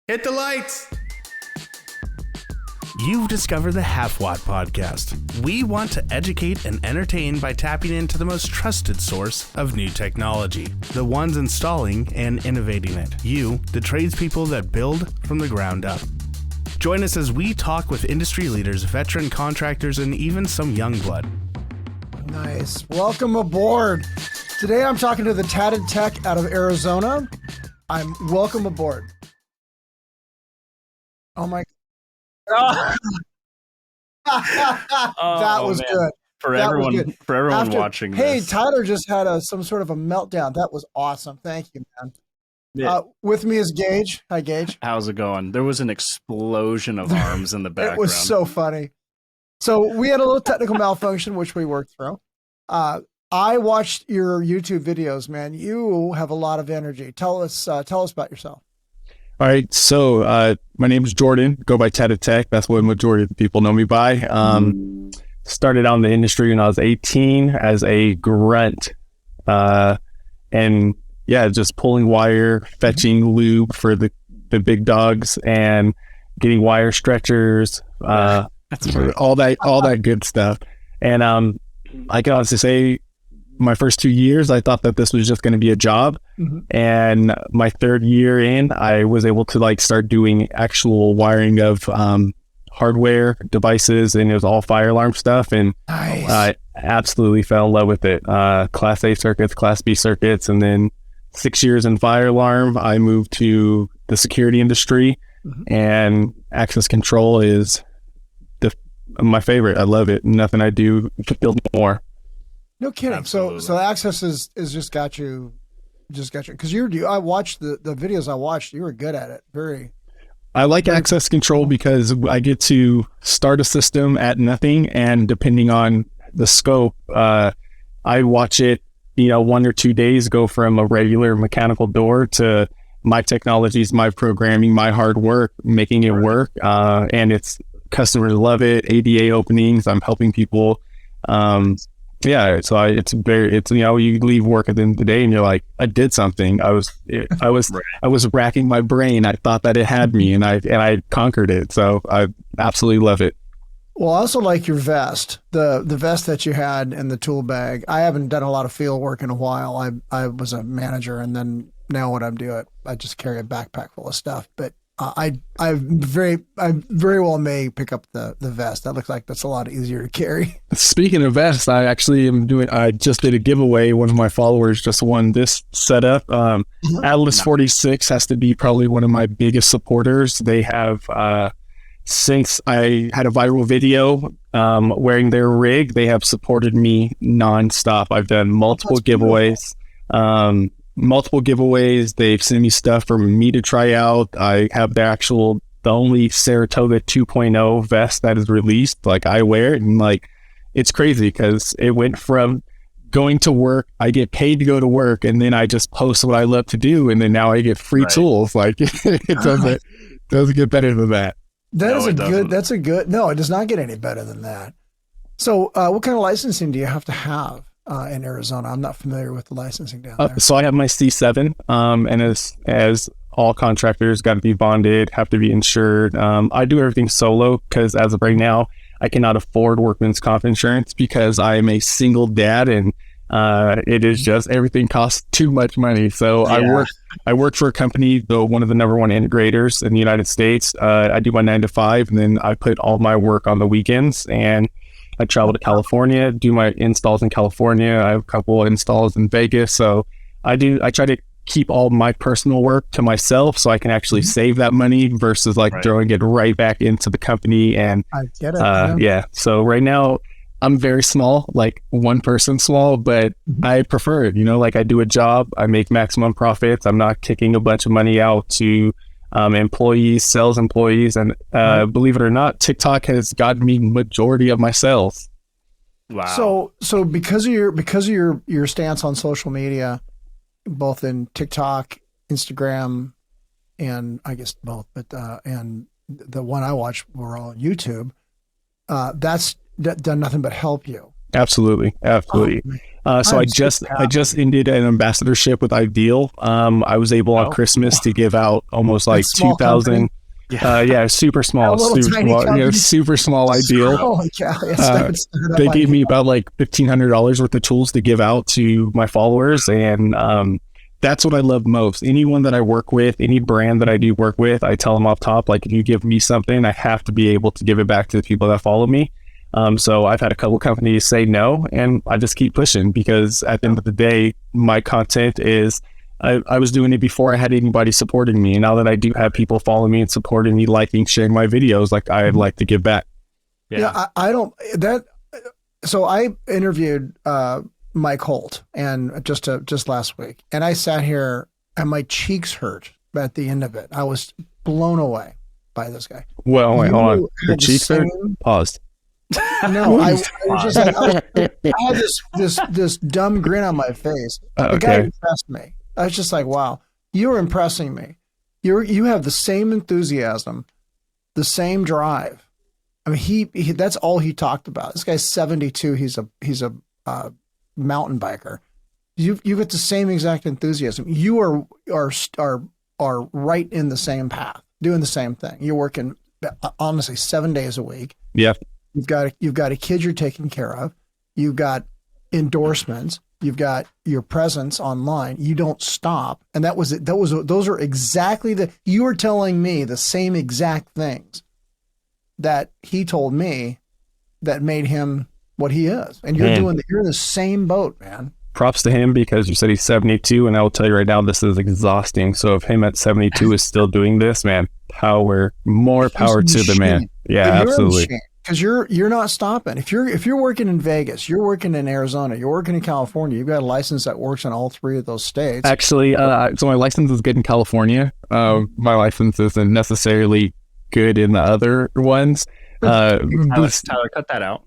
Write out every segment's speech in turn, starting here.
Hit the lights. You've discovered the Halfwatt podcast. We want to educate and entertain by tapping into the most trusted source of new technology, the ones installing and innovating it. You, the tradespeople that build from the ground up. Join us as we talk with industry leaders, veteran contractors, and even some young blood. Nice. Welcome aboard. Today I'm talking to the Tatted Tech out of Arizona. Welcome aboard. Oh my. That was man. good. For That was everyone, good. for everyone watching Hey, this. Tyler just had some sort of a meltdown. That was awesome. Thank you, man. Yeah. With me is Gage. Hi, Gage. How's it going? There was an explosion of arms in the background. It was so funny. So we had a little technical malfunction, which we worked through. I watched your YouTube videos, man. You have a lot of energy. Tell us about yourself. All right. So my name is Jordan. Go by Tatted Tech. That's what majority of the people know me by. Started out in the industry when I was 18 as a grunt. And yeah, just pulling wire, fetching lube for the big dogs and getting wire stretchers, all that good stuff. And I can honestly say my first 2 years, I thought that this was just going to be a job. Mm-hmm. And my third year in, I was able to start doing actual wiring of hardware devices, and it was all fire alarm stuff. And nice. I absolutely fell in love with it. Class A circuits, Class B circuits. And then 6 years in fire alarm, I moved to the security industry. Mm-hmm. And access control is my favorite. I love it. Nothing I do to build more. No kidding. Absolutely. So access is just got you because I watched the videos I watched. You were good at it. I like access control because I get to start a system at nothing, and depending on the scope, I watch it, 1 or 2 days go from a regular mechanical door to my technologies, my programming, my hard work, making it work. And customers love it. ADA openings, I'm helping people. Yeah, so you leave work at the end of the day and you're like, I did something. I was racking my brain. I thought that it had me, and I conquered it. So I absolutely love it. Well, I also like your vest, the vest that you had in the tool bag. I haven't done a lot of field work in a while. I was a manager, and then now what I'm doing, I just carry a backpack full of stuff. But I very well may pick up the vest. That looks like that's a lot easier to carry. Speaking of vests, I just did a giveaway. One of my followers just won this setup. Atlas 46 has to be probably one of my biggest supporters. They have, since I had a viral video wearing their rig, they have supported me nonstop. I've done multiple giveaways. They've sent me stuff for me to try out. I have the only Saratoga 2.0 vest that is released. I wear it, and it's crazy because it went from going to work, I get paid to go to work, and then I just post what I love to do, and then now I get free tools. It doesn't get better than that. No, it does not get any better than that. So what kind of licensing do you have to have in Arizona? I'm not familiar with the licensing down there. So I have my C7, and as all contractors, got to be bonded, have to be insured. I do everything solo because as of right now, I cannot afford workman's comp insurance because I am a single dad, and it is just everything costs too much money. So yeah. I work for a company, one of the number one integrators in the United States. I do my 9 to 5, and then I put all my work on the weekends, and I travel to California, do my installs in California. I have a couple of installs in Vegas. So I try to keep all my personal work to myself so I can actually save that money versus throwing it right back into the company. And I get it. Yeah. So right now I'm very small, one person small, but I prefer it. I do a job, I make maximum profits. I'm not kicking a bunch of money out to sales employees, and believe it or not, TikTok has gotten me majority of my sales. Wow. So because of your stance on social media, both in TikTok, Instagram, and I guess both, but and the one I watch were all on YouTube, that's done nothing but help you. Absolutely. So I just ended an ambassadorship with Ideal. I was able on Christmas to give out almost like 2,000. Super small, super small Ideal. Oh, yeah. They gave me about like $1,500 worth of tools to give out to my followers, and that's what I love most. Anyone that I work with, any brand that I do work with, I tell them off top, like, if you give me something, I have to be able to give it back to the people that follow me. So I've had a couple companies say no, and I just keep pushing, because at the end of the day, my content is, I was doing it before I had anybody supporting me. And now that I do have people following me and supporting me, liking, sharing my videos, like, I'd like to give back. So I interviewed Mike Holt and just last week, and I sat here and my cheeks hurt at the end of it. I was blown away by this guy. Well, wait, hold on. Your cheeks hurt? Paused. No, I was just like, I had this dumb grin on my face. The guy impressed me. I was just like, wow, you're impressing me. You have the same enthusiasm, the same drive. I mean, he that's all he talked about. This guy's 72. He's a mountain biker. You get the same exact enthusiasm. You are right in the same path, doing the same thing. You're working honestly 7 days a week. Yeah. You've got a kid you're taking care of. You've got endorsements. You've got your presence online. You don't stop. And those are exactly you were telling me the same exact things that he told me that made him what he is. And you're in the same boat, man. Props to him, because you said he's 72, and I will tell you right now, this is exhausting. So if him at 72 is still doing this, man, more power to the man. Yeah, absolutely. Because you're not stopping. If you're working in Vegas, you're working in Arizona, you're working in California, you've got a license that works in all three of those states. Actually, so my license is good in California. My license isn't necessarily good in the other ones. Tyler, cut that out.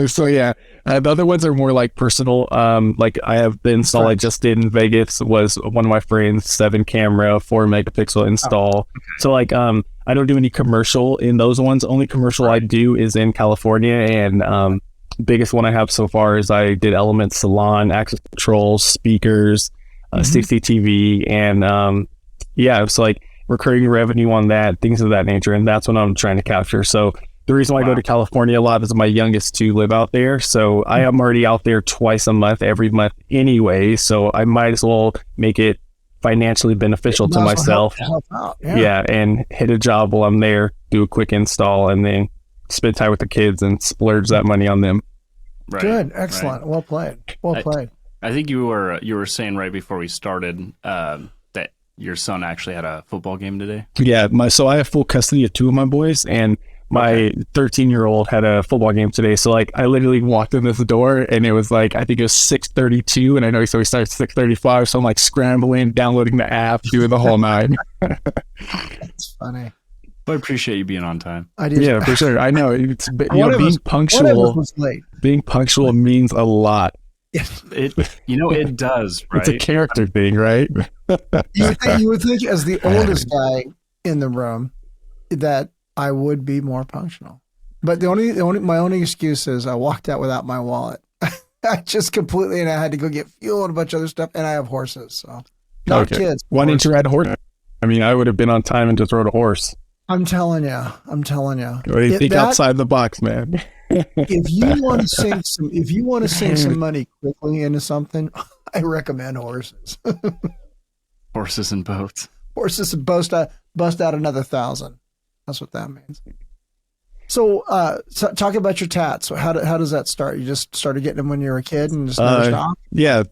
So yeah, the other ones are more like personal. Like I have the install I just did in Vegas was one of my friends, 7 camera, 4 megapixel install. So like I don't do any commercial in those ones. Only commercial I do is in California, and biggest one I have so far is I did Element Salon, access controls, speakers, CCTV, and it's like recurring revenue on that, things of that nature, and that's what I'm trying to capture. So the reason why I go to California a lot is my youngest to live out there. So I am already out there twice a month, every month anyway. So I might as well make it financially beneficial to myself. Help out. Yeah, and hit a job while I'm there, do a quick install, and then spend time with the kids and splurge that money on them. Right, good, excellent, well played. I think you were saying right before we started that your son actually had a football game today. Yeah, so I have full custody of 2 of my boys, and my 13-year-old had a football game today. So like I literally walked in this door and it was like, I think it was 6:32, and I know he starts 6:35. So I'm like scrambling, downloading the app, doing the whole nine. That's funny. But I appreciate you being on time. I do. Yeah, for sure. I know it's being punctual. Being punctual means a lot. It does, right? It's a character thing, right? You would think as the oldest guy in the room that I would be more punctual, but my only excuse is I walked out without my wallet. I just completely, and I had to go get fuel and a bunch of other stuff, and I have horses, so not kids. Why didn't you ride a horse? I mean, I would have been on time and just rode a horse. I'm telling you. What do you think outside the box, man? If you want to sink some money quickly into something, I recommend horses. Horses and boats. Horses and bust out another 1,000. That's what that means. So talk about your tats. So how does that start? You just started getting them when you were a kid and just never stopped? Yeah.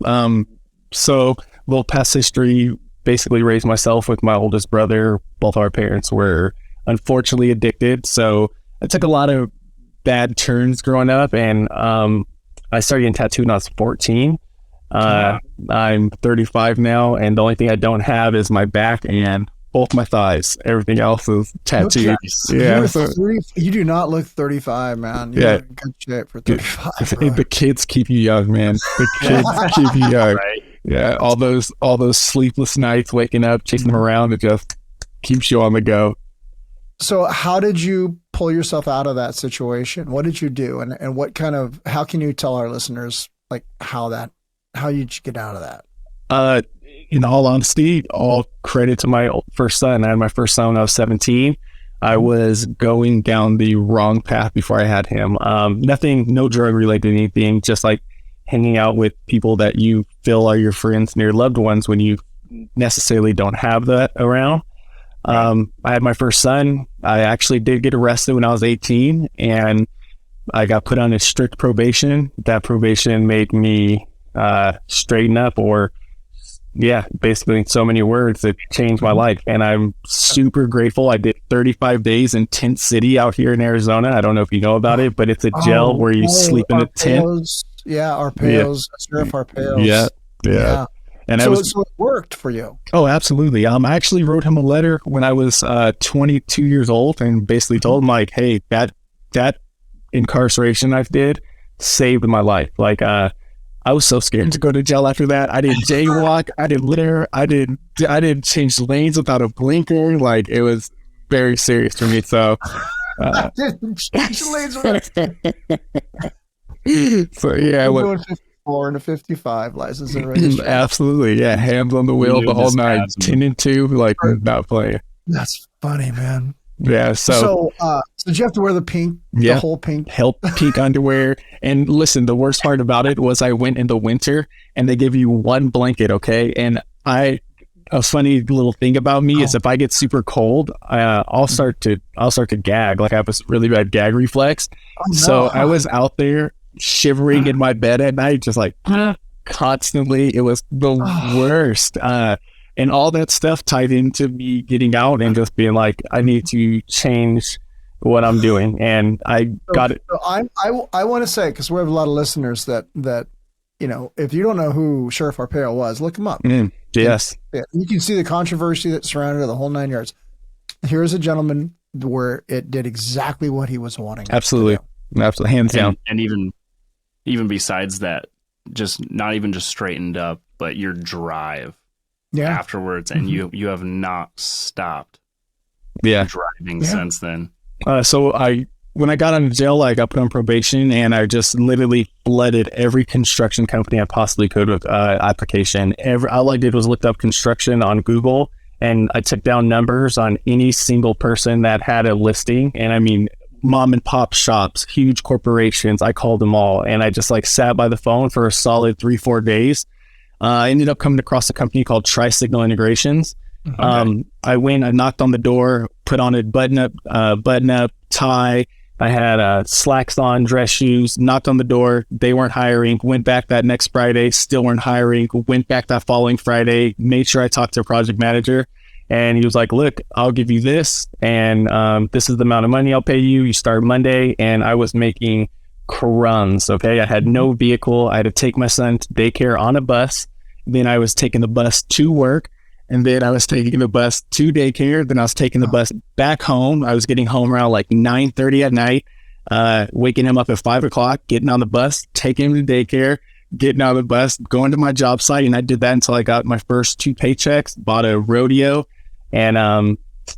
So little past history, basically raised myself with my oldest brother. Both our parents were unfortunately addicted. So I took a lot of bad turns growing up, and I started getting tattooed when I was 14. I'm 35 now, and the only thing I don't have is my back and both my thighs. Everything else is tattooed. Yeah, you do not look 35, man. You're in good shape for 35. The kids keep you young, man. The kids keep you young. Right. Yeah, all those sleepless nights, waking up, chasing them around, it just keeps you on the go. So how did you pull yourself out of that situation? What did you do? And what kind of, how can you tell our listeners like how did you get out of that? In all honesty, all credit to my first son. I had my first son when I was 17. I was going down the wrong path before I had him. Nothing, no drug related anything, just like hanging out with people that you feel are your friends and your loved ones when you necessarily don't have that around. I had my first son. I actually did get arrested when I was 18, and I got put on a strict probation. That probation made me straighten up, or basically in so many words, it changed my life. And I'm super grateful. I did 35 days in Tent City out here in Arizona. I don't know if you know about it, but it's a jail where you sleep in a tent. Arpeos, Sheriff Arpeos. Yeah. And so it worked for you. Oh, absolutely. I actually wrote him a letter when I was 22 years old and basically told him, like, hey, that incarceration I did saved my life. Like, I was so scared to go to jail after that. I didn't jaywalk. I didn't litter. I didn't change lanes without a blinker. Like, it was very serious for me. So, I didn't change lanes without. So yeah, I went 54 and a 55 license and registration. Absolutely, yeah. Hands on the wheel the whole night, 10 and 2, like not playing. That's funny, man. Yeah. So did you have to wear the pink? Yeah, the whole pink. Pink underwear. And listen, the worst part about it was I went in the winter and they give you one blanket, okay? And a funny little thing about me is if I get super cold, I'll start to gag. Like I have a really bad gag reflex. Oh, no. So I was out there shivering in my bed at night, just like constantly. It was the worst. And all that stuff tied into me getting out and just being like, I need to change what I'm doing. And I got it. So I want to say, because we have a lot of listeners that you know, if you don't know who Sheriff Arpaio was, look him up. Yes. You can see the controversy that surrounded the whole 9 yards. Here's a gentleman where it did exactly what he was wanting. Absolutely. Absolutely. Hands down. And even besides that, just not even just straightened up, but your drive afterwards, and you have not stopped driving since then. So when I got out of jail, I got put on probation, and I just literally flooded every construction company I possibly could with application. All I did was look up construction on Google, and I took down numbers on any single person that had a listing. And I mean, mom and pop shops, huge corporations, I called them all. And I just like sat by the phone for a solid 3-4 days. I ended up coming across a company called Tri-Signal Integrations. Okay. I went, I knocked on the door, put on a button up tie. I had slacks on, dress shoes, knocked on the door. They weren't hiring. Went back that next Friday, still weren't hiring. Went back that following Friday, made sure I talked to a project manager. And he was like, look, I'll give you this. And this is the amount of money I'll pay you. You start Monday. And I was making crumbs, okay? I had no vehicle. I had to take my son to daycare on a bus. Then I was taking the bus to work. And then I was taking the bus to daycare. Then I was taking the bus back home. I was getting home around like 9:30 at night, waking him up at 5 o'clock, getting on the bus, taking him to daycare, getting on the bus, going to my job site. And I did that until I got my first 2 paychecks, bought a rodeo, and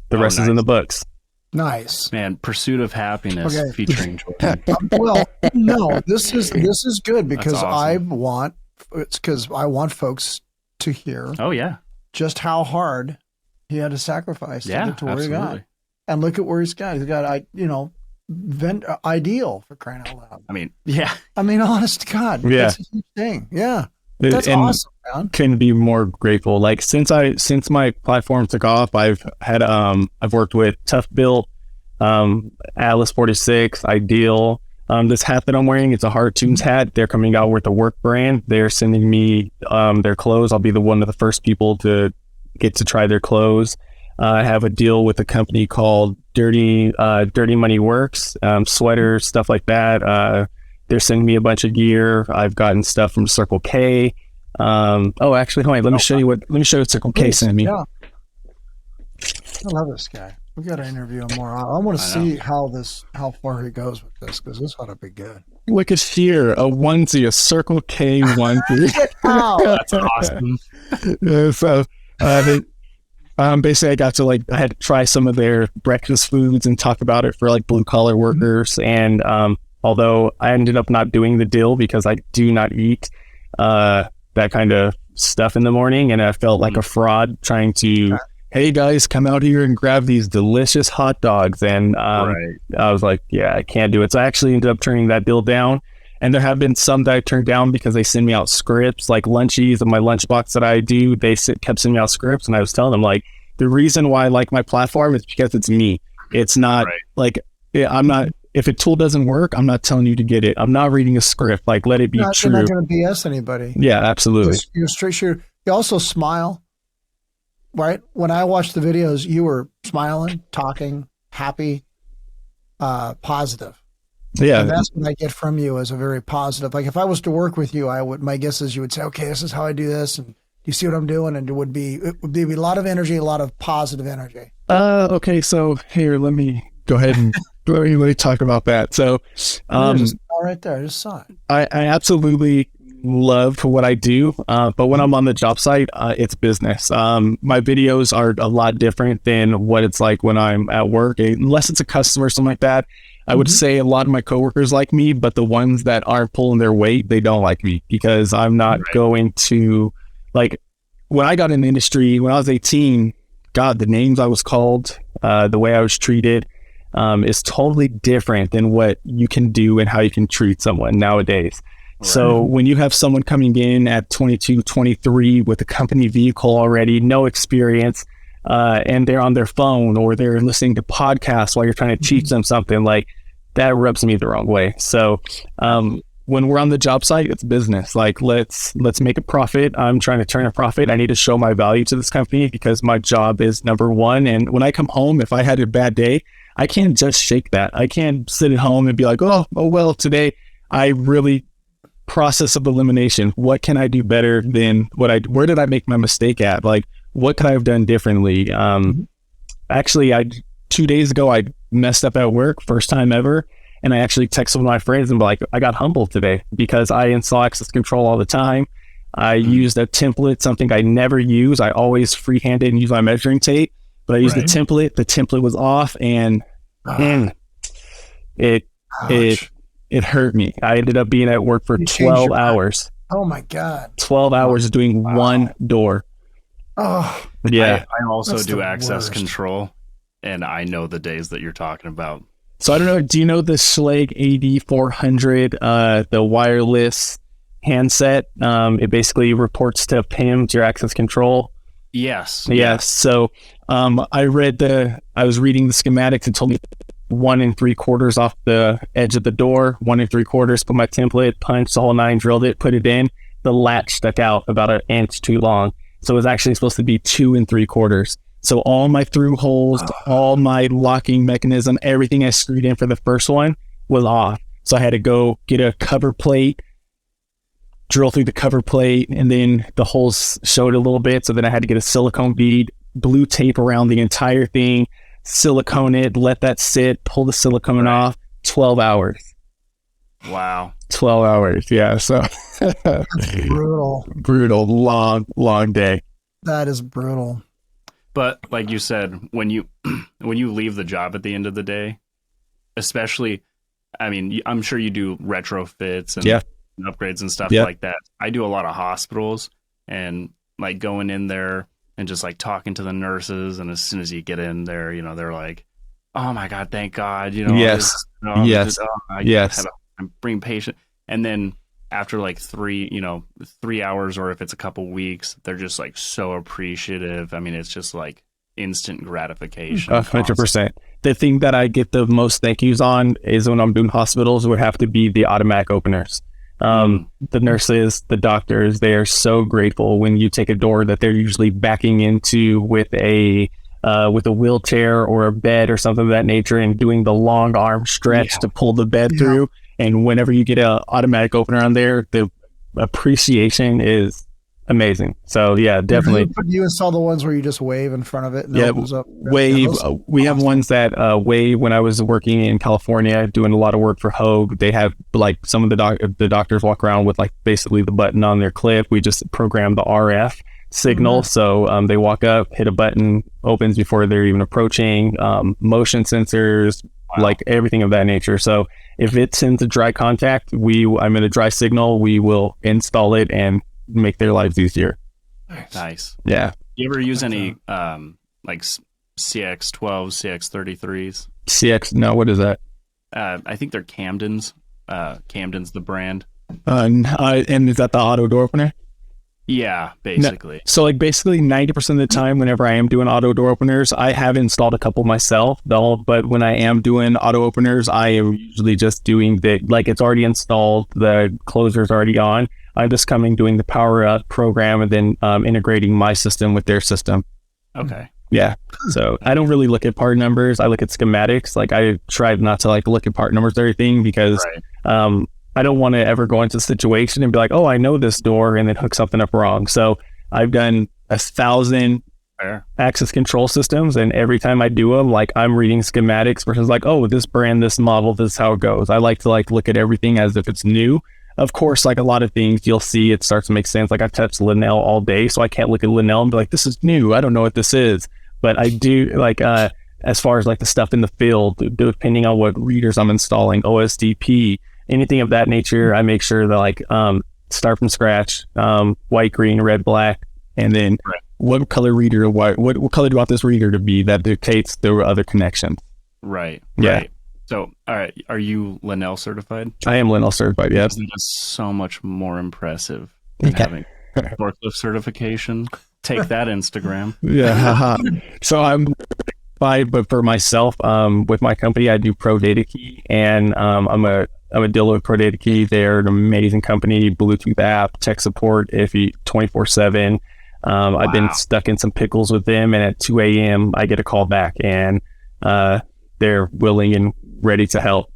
the rest is in the books. Nice, man. Pursuit of Happiness featuring Jordan. Well, no, this is good because awesome. I want folks to hear. Oh yeah. Just how hard he had to sacrifice to get to where he got. And look at where he's got. He's got, ideal, for crying out loud. I mean, yeah. I mean, honest to God. Yeah. That's a huge thing. Yeah. That's awesome, man. Couldn't be more grateful. Like since my platform took off, I've worked with Tough Built, Atlas 46, Ideal. This hat that I'm wearing, it's a Hard Tunes hat. They're coming out with a work brand. They're sending me their clothes. I'll be one of the first people to get to try their clothes. I have a deal with a company called Dirty Money Works, sweaters, stuff like that. They're sending me a bunch of gear. I've gotten stuff from Circle K. Actually, hold on. Let me show you what Circle K sent me. Yeah. I love this guy. We got to interview him more. I want to see how far he goes with this, because this ought to be good. Look at here, a onesie, a Circle K onesie. That's awesome. So Basically, I had to try some of their breakfast foods and talk about it for like blue collar workers. And although I ended up not doing the deal because I do not eat that kind of stuff in the morning, and I felt like a fraud trying to, hey guys, come out here and grab these delicious hot dogs. And I was like, yeah, I can't do it. So I actually ended up turning that deal down. And there have been some that I turned down because they send me out scripts, like lunchies and my lunchbox that I do. They kept sending me out scripts, and I was telling them like, the reason why I like my platform is because it's me. It's not like, I'm not, if a tool doesn't work, I'm not telling you to get it. I'm not reading a script. Like, let it be true. You're not going to BS anybody. Yeah, absolutely. You're straight shooter. You also smile, right? When I watched the videos, you were smiling, talking, happy, positive. Yeah. And that's what I get from you, as a very positive. Like if I was to work with you, my guess is you would say, okay, this is how I do this. And you see what I'm doing? And it would be a lot of energy, a lot of positive energy. Okay. So here, let me go ahead and let me talk about that. So, right there, I just saw it. I absolutely love what I do. But when I'm on the job site, it's business. My videos are a lot different than what it's like when I'm at work, unless it's a customer or something like that. I would say a lot of my coworkers like me, but the ones that aren't pulling their weight, they don't like me because I'm not going to, like, when I got in the industry, when I was 18, God, the names I was called, the way I was treated, is totally different than what you can do and how you can treat someone nowadays. Right. So when you have someone coming in at 22, 23 with a company vehicle already, no experience, and they're on their phone or they're listening to podcasts while you're trying to teach them something, like that rubs me the wrong way. So when we're on the job site, it's business. Like let's make a profit. I'm trying to turn a profit. I need to show my value to this company because my job is number one. And when I come home, if I had a bad day, I can't just shake that. I can't sit at home and be like, oh well, today I really process of elimination. What can I do better than where did I make my mistake at? Like, what could I have done differently? Actually, 2 days ago, I messed up at work, first time ever. And I actually texted one of my friends and be like, I got humbled today because I install access control all the time. I used a template, something I never use. I always freehand it and use my measuring tape, but I used the template. The template was off, and it hurt me. I ended up being at work for 12 hours. Oh my God. 12 hours doing one door. Oh, yeah. I also do access control, and I know the days that you're talking about. So I don't know. Do you know the Schlage AD400, the wireless handset? It basically reports to PIM, to your access control. Yes. Yes. So I was reading the schematics and told me 1 3/4 off the edge of the door, 1 3/4, put my template, punched the whole 9, drilled it, put it in. The latch stuck out about 1 inch too long. So it was actually supposed to be 2 3/4. So all my through holes, all my locking mechanism, everything I screwed in for the first one was off. So I had to go get a cover plate, drill through the cover plate, and then the holes showed a little bit. So then I had to get a silicone bead, blue tape around the entire thing, silicone it, let that sit, pull the silicone off. 12 hours. Wow. 12 hours. Yeah. So brutal, long day. That is brutal. But like you said, when you leave the job at the end of the day, especially, I mean, I'm sure you do retrofits and upgrades and stuff like that. I do a lot of hospitals, and like going in there and just like talking to the nurses. And as soon as you get in there, you know, they're like, oh my God, thank God. You know, I'm bringing patient. And then after like 3 hours, or if it's a couple weeks, they're just like so appreciative. I mean, it's just like instant gratification. 100%. The thing that I get the most thank yous on is when I'm doing hospitals would have to be the automatic openers. The nurses, the doctors, they are so grateful when you take a door that they're usually backing into with a wheelchair or a bed or something of that nature, and doing the long arm stretch to pull the bed through. And whenever you get an automatic opener on there, the appreciation is amazing. So yeah, definitely. You install the ones where you just wave in front of it and it opens up. Wave. We have ones that wave. When I was working in California doing a lot of work for Hogue, they have like some of the doctors walk around with like basically the button on their clip. We just program the RF signal. So they walk up, hit a button, opens before they're even approaching, motion sensors, like everything of that nature. So if it's into dry contact, I'm in a dry signal, we will install it and make their lives easier. Nice. Yeah. You ever use any like CX12, CX33s? No, what is that? I think they're Camden's. Camden's the brand. And is that the auto door opener? Yeah, basically. No, so like basically 90% of the time whenever I am doing auto door openers, I have installed a couple myself though, but when I am doing auto openers, I am usually just doing like it's already installed, the closer's already on. I'm just doing the power up program and then integrating my system with their system. Okay. Yeah. So I don't really look at part numbers. I look at schematics. Like I try not to like look at part numbers or anything because I don't want to ever go into a situation and be like, oh, I know this door and then hook something up wrong. So I've done 1,000 access control systems, and every time I do them, like I'm reading schematics versus like, oh, this brand, this model, this is how it goes. I like to like look at everything as if it's new. Of course, like a lot of things you'll see, it starts to make sense. Like I've touched Linnell all day, so I can't look at Linnell and be like, this is new. I don't know what this is. But I do like, as far as like the stuff in the field, depending on what readers I'm installing, OSDP, anything of that nature, I make sure that like start from scratch, white, green, red, black, and then what color reader, what color do you want this reader to be that dictates the other connections. Right. Yeah. Right. So, all right, are you Linnell certified? I am Linnell certified, yes. That's so much more impressive than having forklift certification. Take that, Instagram. Yeah. So I'm certified, but for myself, with my company, I do Pro Data Key, and I'm a dealer with Pro Data Key. They're an amazing company, Bluetooth app, tech support, if 24/7. I've been stuck in some pickles with them, and at 2 a.m. I get a call back, and they're willing and ready to help.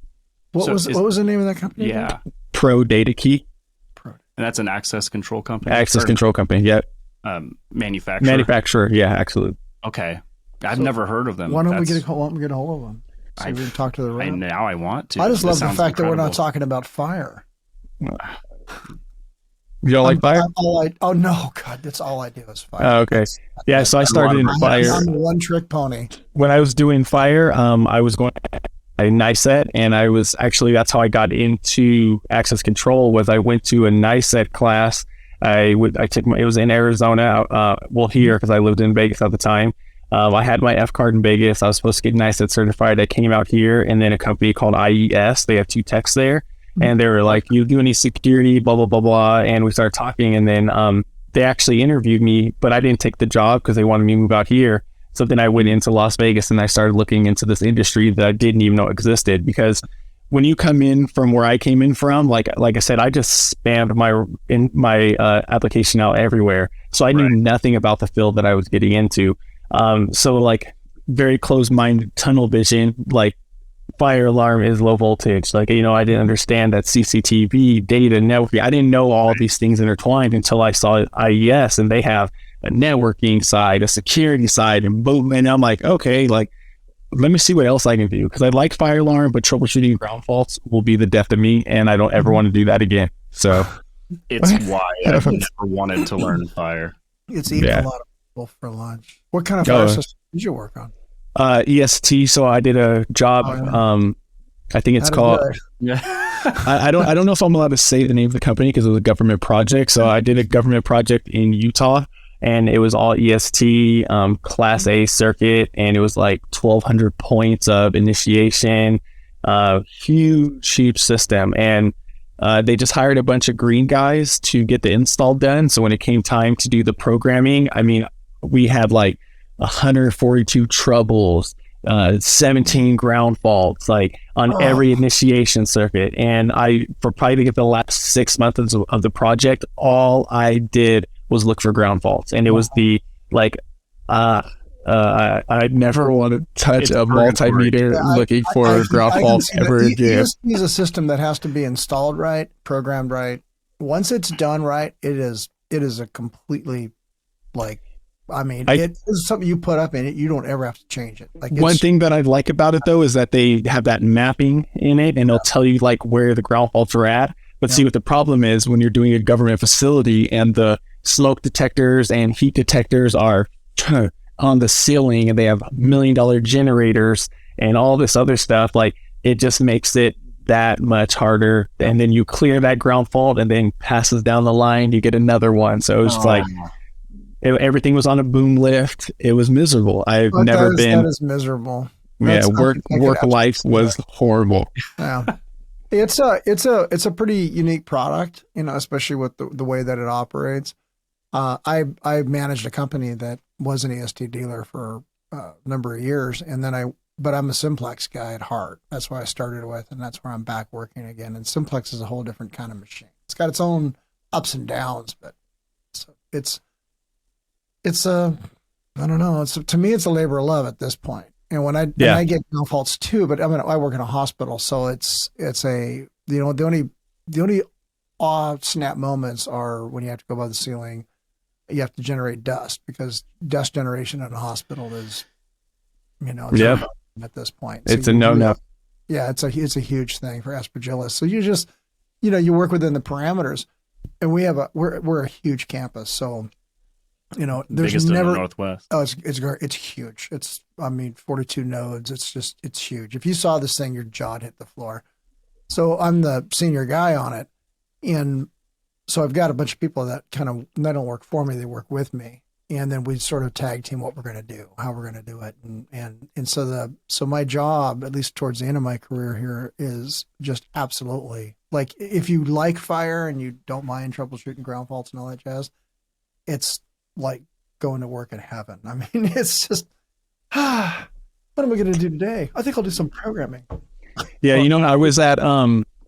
What was the name of that company? Yeah, Pro Data Key. And that's an access control company. Control company. Yeah. Manufacturer. Yeah, absolutely. Okay, I've never heard of them. Why don't we get a hold of them? So we can talk to the rep. Now I want to. I just love the fact that we're not talking about fire. You don't like fire? Oh no, God, that's all I do is fire. Oh, okay. Yeah, so I started in fire. I'm a one-trick pony. When I was doing fire, I was going a NICET, and that's how I got into access control. Was I went to a NICET class. It was in Arizona, here, because I lived in Vegas at the time. I had my F card in Vegas. I was supposed to get NICET certified. I came out here, and then a company called IES, they have 2 techs there, and they were like, you do any security, blah, blah, blah, blah. And we started talking, and then they actually interviewed me, but I didn't take the job because they wanted me to move out here. So then I went into Las Vegas, and I started looking into this industry that I didn't even know existed, because when you come in from where I came in from, like I said, I just spammed my application out everywhere. So I knew nothing about the field that I was getting into. So like very closed-minded, tunnel vision, like fire alarm is low voltage. Like, I didn't understand that CCTV, data, networking. I didn't know all of these things intertwined until I saw IES, and they have a networking side, a security side, and boom. And I'm like, okay, like, let me see what else I can do, because I like fire alarm, but troubleshooting ground faults will be the death of me, and I don't ever want to do that again. So it's why I've never wanted to learn fire. It's eating a lot of people for lunch. What kind of fire system did you work on? EST. So I did a job. I think it's called. I don't know if I'm allowed to say the name of the company because it was a government project. So I did a government project in Utah, and it was all EST, Class A circuit, and it was like 1,200 points of initiation, huge system. And they just hired a bunch of green guys to get the install done. So when it came time to do the programming, I mean, we had like 142 troubles, 17 ground faults, like on every initiation circuit. And for probably the last 6 months of the project, all I did was look for ground faults. And it was I never want to touch a multimeter looking for ground faults ever again. ESP is a system that has to be installed right, programmed right. Once it's done right, it is a completely it is something you put up in it. You don't ever have to change it. One thing that I like about it though is that they have that mapping in it, and they'll tell you like where the ground faults are at. But see, what the problem is when you're doing a government facility and the smoke detectors and heat detectors are on the ceiling, and they have $1 million generators and all this other stuff. Like, it just makes it that much harder. And then you clear that ground fault and then passes down the line, you get another one. So it was everything was on a boom lift. It was miserable. That is miserable. Work life was horrible. Yeah. It's a pretty unique product, especially with the way that it operates. I managed a company that was an EST dealer for a number of years, but I'm a simplex guy at heart. That's what I started with, and that's where I'm back working again. And simplex is a whole different kind of machine. It's got its own ups and downs, but it's I don't know. To me, it's a labor of love at this point. And when I get ground faults too, but I work in a hospital, so it's the only snap moments are when you have to go above the ceiling. You have to generate dust, because dust generation in a hospital is, at this point. It's a no-no. Yeah, it's a huge thing for Aspergillus. So you just, you work within the parameters, and we're a huge campus. So, there's biggest never in the Northwest. Oh, it's huge. 42 nodes. It's huge. If you saw this thing, your jaw'd hit the floor. So I'm the senior guy on it, and so I've got a bunch of people that they don't work for me, they work with me. And then we sort of tag team what we're going to do, how we're going to do it. And so my job, at least towards the end of my career here, is just absolutely, like, if you like fire and you don't mind troubleshooting ground faults and all that jazz, it's like going to work in heaven. I mean, it's just, what am I going to do today? I think I'll do some programming. Yeah. I was at,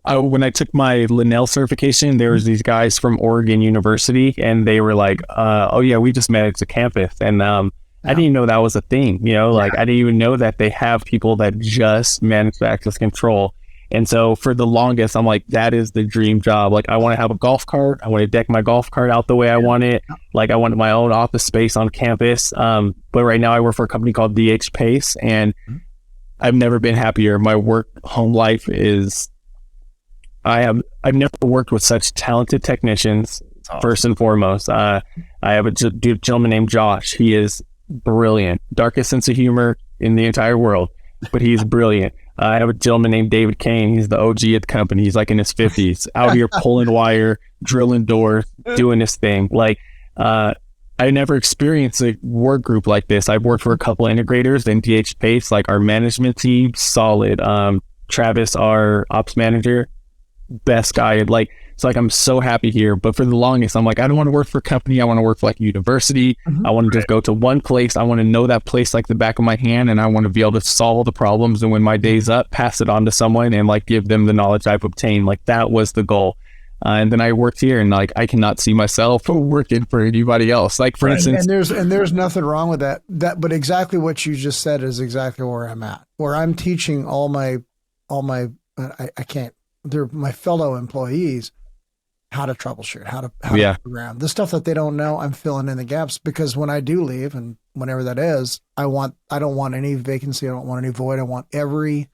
when I took my Linnell certification, there was these guys from Oregon University, and they were like, oh yeah, we just managed a campus. And I didn't even know that was a thing, I didn't even know that they have people that just manage the access control. And so for the longest, I'm like, that is the dream job. Like, I want to have a golf cart. I want to deck my golf cart out the way I want it. Like, I wanted my own office space on campus. But right now I work for a company called DH Pace, and I've never been happier. My work home life is, I've never worked with such talented technicians. Awesome. First and foremost, I have a gentleman named Josh. He is brilliant, darkest sense of humor in the entire world, but he's brilliant. I have a gentleman named David Kane. He's the OG at the company. He's like in his 50s, out here pulling wire, drilling doors, doing this thing. Like, I never experienced a work group like this. I've worked for a couple integrators in DH Pace, like our management team, solid. Travis, our ops manager, best guy. Like, it's like, I'm so happy here. But for the longest, I'm like, I don't want to work for a company. I want to work for like a university. I want to just go to one place. I want to know that place like the back of my hand, and I want to be able to solve all the problems. And when my day's up, pass it on to someone and like give them the knowledge I've obtained. Like, that was the goal. And then I worked here, and like, I cannot see myself working for anybody else. Like, for instance, and there's nothing wrong with that. But exactly what you just said is exactly where I'm at. Where I'm teaching all my they're my fellow employees how to troubleshoot, how to program. The stuff that they don't know, I'm filling in the gaps, because when I do leave, and whenever that is, I don't want any vacancy. I don't want any void. I want everything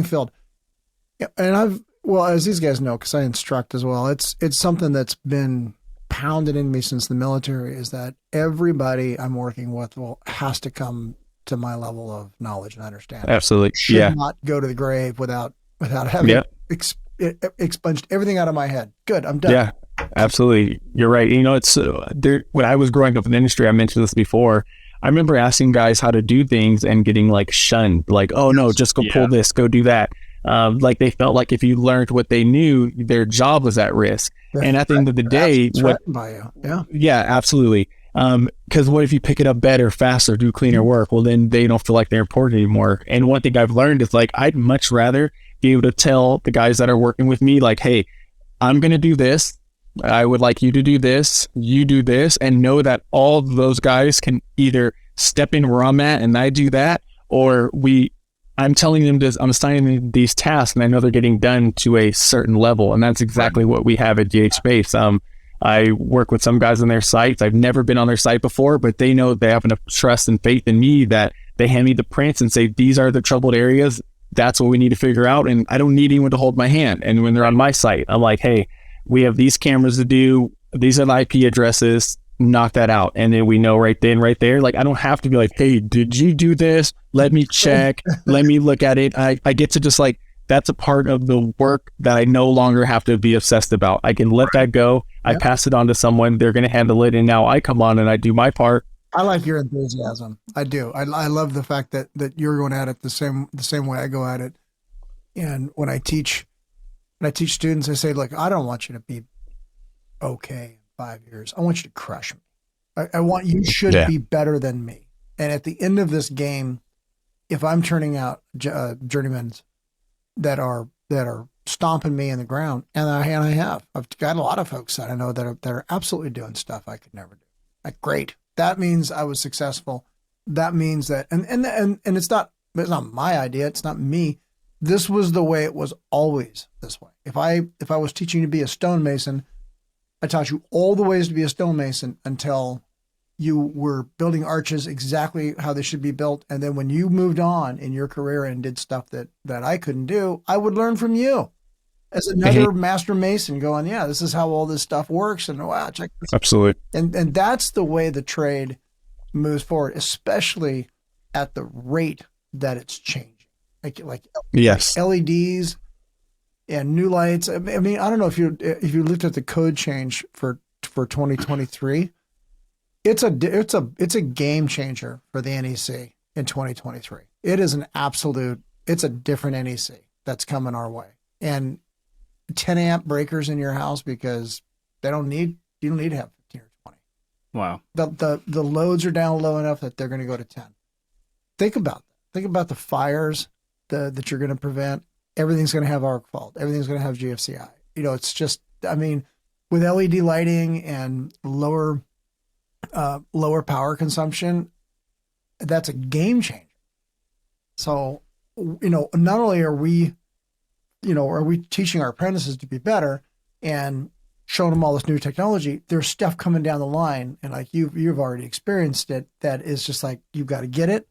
filled. Yeah, and as these guys know, because I instruct as well, it's something that's been pounded in me since the military, is that everybody I'm working with has to come to my level of knowledge and understanding. Absolutely. Should not go to the grave without having expunged everything out of my head. Good, I'm done. Yeah, absolutely. You're right. It's when I was growing up in the industry, I mentioned this before, I remember asking guys how to do things and getting like shunned, like, oh no, just go pull this, go do that. Like, they felt like if you learned what they knew, their job was at risk. And at the end of the day, absolutely. Because what if you pick it up better, faster, do cleaner work? Well, then they don't feel like they're important anymore. And one thing I've learned is, like, I'd much rather be able to tell the guys that are working with me, like, hey, I'm going to do this. I would like you to do this. You do this, and know that all of those guys can either step in where I'm at and I do that, or I'm telling them this, I'm assigning them these tasks, and I know they're getting done to a certain level. And that's exactly what we have at DH Space. I work with some guys on their sites. I've never been on their site before, but they know they have enough trust and faith in me that they hand me the prints and say, these are the troubled areas. That's what we need to figure out. And I don't need anyone to hold my hand. And when they're on my site, I'm like, hey, we have these cameras to do. these are the IP addresses, knock that out. And then we know right then, right there, like I don't have to be like, hey, did you do this? Let me check. Let me look at it. I get to just like, that's a part of the work that I no longer have to be obsessed about. I can let that go. I pass it on to someone. They're going to handle it. And now I come on and I do my part. I like your enthusiasm. I do. I love the fact that you're going at it the same way I go at it. And when I teach students, I say, look, I don't want you to be okay in 5 years. I want you to crush me. I want you should be better than me. And at the end of this game, if I'm turning out journeymen that are stomping me in the ground, and I've got a lot of folks that I know that are absolutely doing stuff I could never do. Like, great. That means I was successful. That means that, and it's not my idea. It's not me. This was the way it was always this way. If I was teaching you to be a stonemason, I taught you all the ways to be a stonemason until you were building arches exactly how they should be built. And then when you moved on in your career and did stuff that I couldn't do, I would learn from you as another master mason going, yeah, this is how all this stuff works. And wow, check this. Absolutely. And that's the way the trade moves forward, especially at the rate that it's changing. Like yes, LEDs and new lights. I mean, I don't know if you looked at the code change for 2023. It's a game changer for the NEC in 2023. It is it's a different NEC that's coming our way. And 10 amp breakers in your house because you don't need to have 15 or 20. Wow. The loads are down low enough that they're going to go to 10. Think about that. Think about the fires that you're going to prevent. Everything's going to have arc fault. Everything's going to have GFCI. It's just, I mean, with LED lighting and lower power consumption, that's a game changer. So, not only are we teaching our apprentices to be better and showing them all this new technology, there's stuff coming down the line. And like you've already experienced it, that is just like, you've got to get it,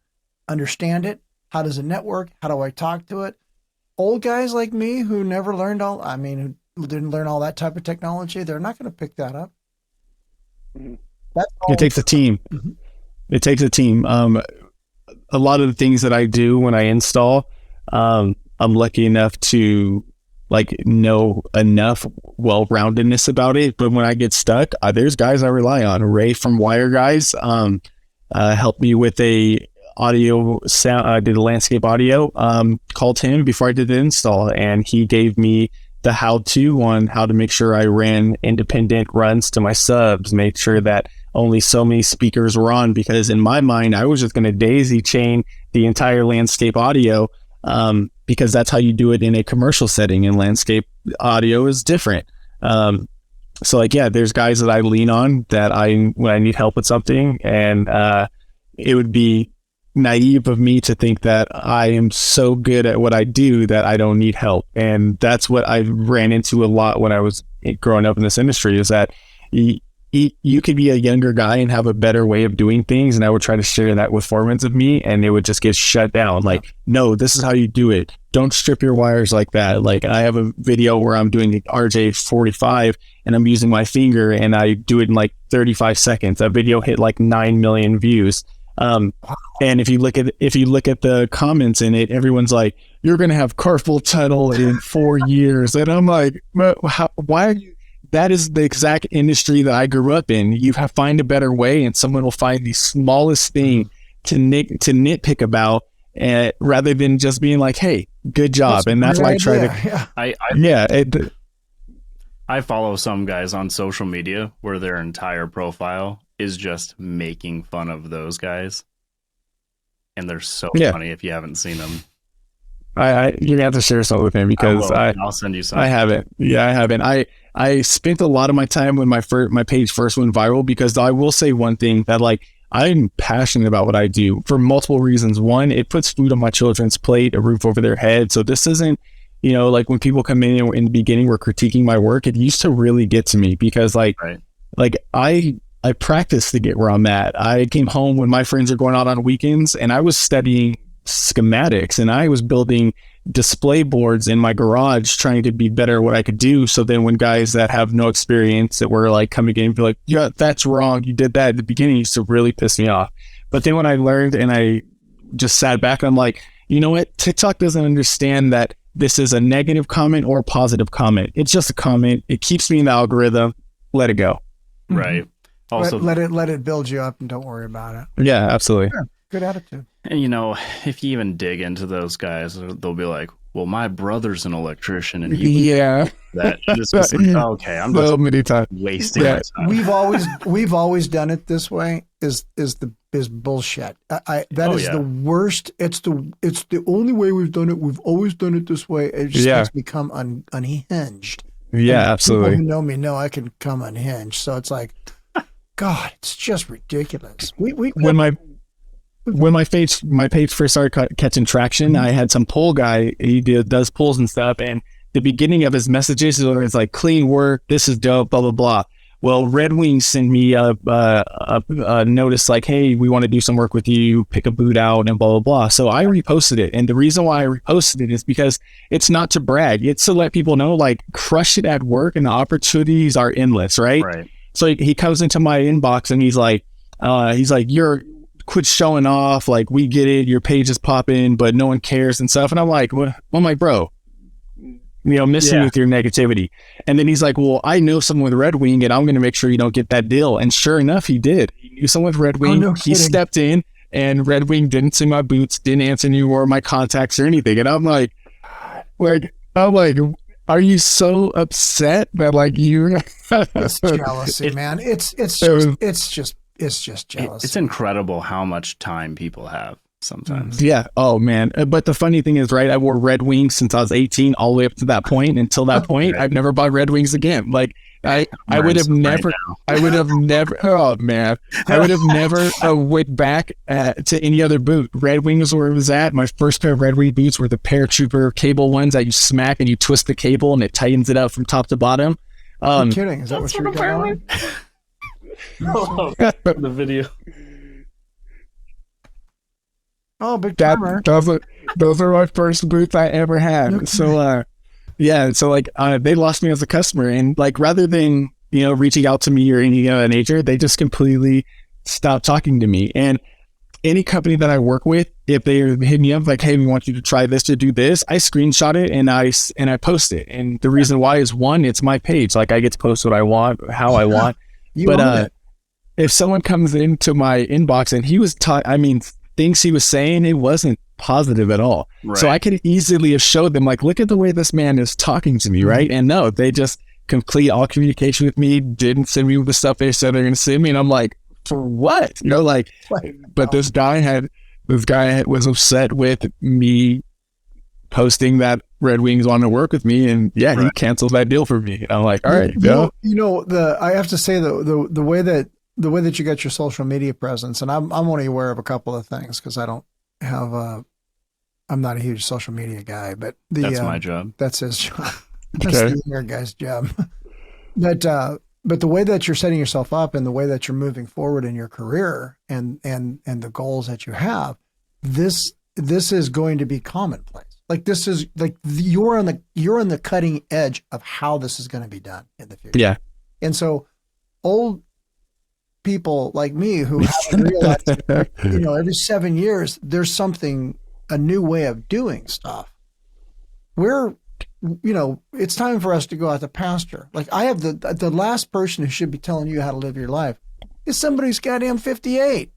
understand it. How does it network? How do I talk to it? Old guys like me who never learned who didn't learn all that type of technology, they're not going to pick that up. It takes a team. Mm-hmm. It takes a team. A lot of the things that I do when I install, I'm lucky enough to know enough well-roundedness about it. But when I get stuck, there's guys I rely on. Ray from Wire Guys helped me with a audio sound. I did a landscape audio. Called him before I did the install, and he gave me the how-to on how to make sure I ran independent runs to my subs, make sure that only so many speakers were on, because in my mind, I was just going to daisy chain the entire landscape audio, because that's how you do it in a commercial setting, and landscape audio is different. So there's guys that I lean on when I need help with something, and it would be naive of me to think that I am so good at what I do that I don't need help. And that's what I ran into a lot when I was growing up in this industry, is that you could be a younger guy and have a better way of doing things, and I would try to share that with foremans of me, and it would just get shut down. Like, no, this is how you do it. Don't strip your wires like that. Like, I have a video where I'm doing the RJ45 and I'm using my finger, and I do it in like 35 seconds. That video hit like 9 million views. And if you look at the comments in it, everyone's like, "You're gonna have carpal tunnel in 4 years," and I'm like, "Why are you?" That is the exact industry that I grew up in. You have find a better way, and someone will find the smallest thing to nitpick about, rather than just being like, "Hey, good job." And that's why I try to. I follow some guys on social media where their entire profile is just making fun of those guys, and they're so funny if you haven't seen them. You're gonna have to share something with him, because I'll send you some. I haven't. Yeah, I haven't. I spent a lot of my time when my page first went viral, because I will say one thing, that I'm passionate about what I do for multiple reasons. One, it puts food on my children's plate, a roof over their head. So this isn't, when people come in the beginning, were critiquing my work, it used to really get to me, because I practiced to get where I'm at. I came home when my friends are going out on weekends, and I was studying schematics, and I was building display boards in my garage trying to be better at what I could do. So then when guys that have no experience that were like coming in and be like, yeah, that's wrong, you did that at the beginning, used to really piss me off. But then when I learned and I just sat back, I'm like, you know what? TikTok doesn't understand that this is a negative comment or a positive comment. It's just a comment. It keeps me in the algorithm. Let it go. Right. Also, let it build you up and don't worry about it. Yeah, absolutely. Yeah, good attitude. And if you even dig into those guys, they'll be like, well, my brother's an electrician and he that. It's just like, okay, I'm just many times wasting my time. We've always done it this way is bullshit. That is the worst. It's the only way we've done it. We've always done it this way. It just makes me come unhinged. Yeah, and absolutely. People who know me know I can come unhinged. So it's like, God, it's just ridiculous. When my page first started catching traction, I had some poll guy. He does polls and stuff, and the beginning of his messages is like, clean work, this is dope, blah blah blah. Well, Red Wing sent me a notice like, hey, we want to do some work with you, pick a boot out, and blah blah blah. So I reposted it, and the reason why I reposted it is because it's not to brag; it's to let people know, like, crush it at work, and the opportunities are endless, right? Right. So he comes into my inbox and he's like, you're quit showing off. Like, we get it. Your page is popping, but no one cares and stuff. And I'm like, well, I'm like, bro, missing with your negativity. And then he's like, well, I know someone with Red Wing and I'm going to make sure you don't get that deal. And sure enough, he did. He knew someone with Red Wing. He stepped in and Red Wing didn't see my boots, didn't answer any or my contacts or anything. And I'm like, are you so upset that like you? It's jealousy, man. It's just jealousy. It's incredible how much time people have sometimes. Yeah. Oh man. But the funny thing is, right? I wore Red Wings since I was 18, all the way up to that point. Until that point, I've never bought Red Wings again. Like I would have never. Oh man. I would have never went back to any other boot. Red Wings where it was at. My first pair of Red Wing boots were the paratrooper cable ones that you smack and you twist the cable and it tightens it up from top to bottom. You're kidding? Is that what you're doing? The video. Oh, big timer. Those are my first boots I ever had. Okay. So, they lost me as a customer, and like rather than reaching out to me or any nature, they just completely stopped talking to me. And any company that I work with, if they hit me up like, hey, we want you to try this, to do this, I screenshot it and I post it. And the reason why is, one, it's my page. Like, I get to post what I want, how I want. But if someone comes into my inbox and he was things he was saying, it wasn't positive at all. Right. So I could easily have showed them, like, look at the way this man is talking to me, right? And no, they just complete all communication with me, didn't send me the stuff they said they're going to send me. And I'm like, for what? But this guy was upset with me posting that Red Wings wanted to work with me, and he canceled that deal for me. And I'm like, all right, I have to say the way that you got your social media presence, and I'm only aware of a couple of things because I don't have I'm not a huge social media guy, but that's my job. That's his job. That's the younger guy's job. But the way that you're setting yourself up and the way that you're moving forward in your career and the goals that you have, this is going to be commonplace. Like, this is like you're on the cutting edge of how this is going to be done in the future. Yeah. And so old people like me who have to realize that, every 7 years there's a new way of doing stuff. It's time for us to go out to pasture. Like, I have the last person who should be telling you how to live your life is somebody who's goddamn 58.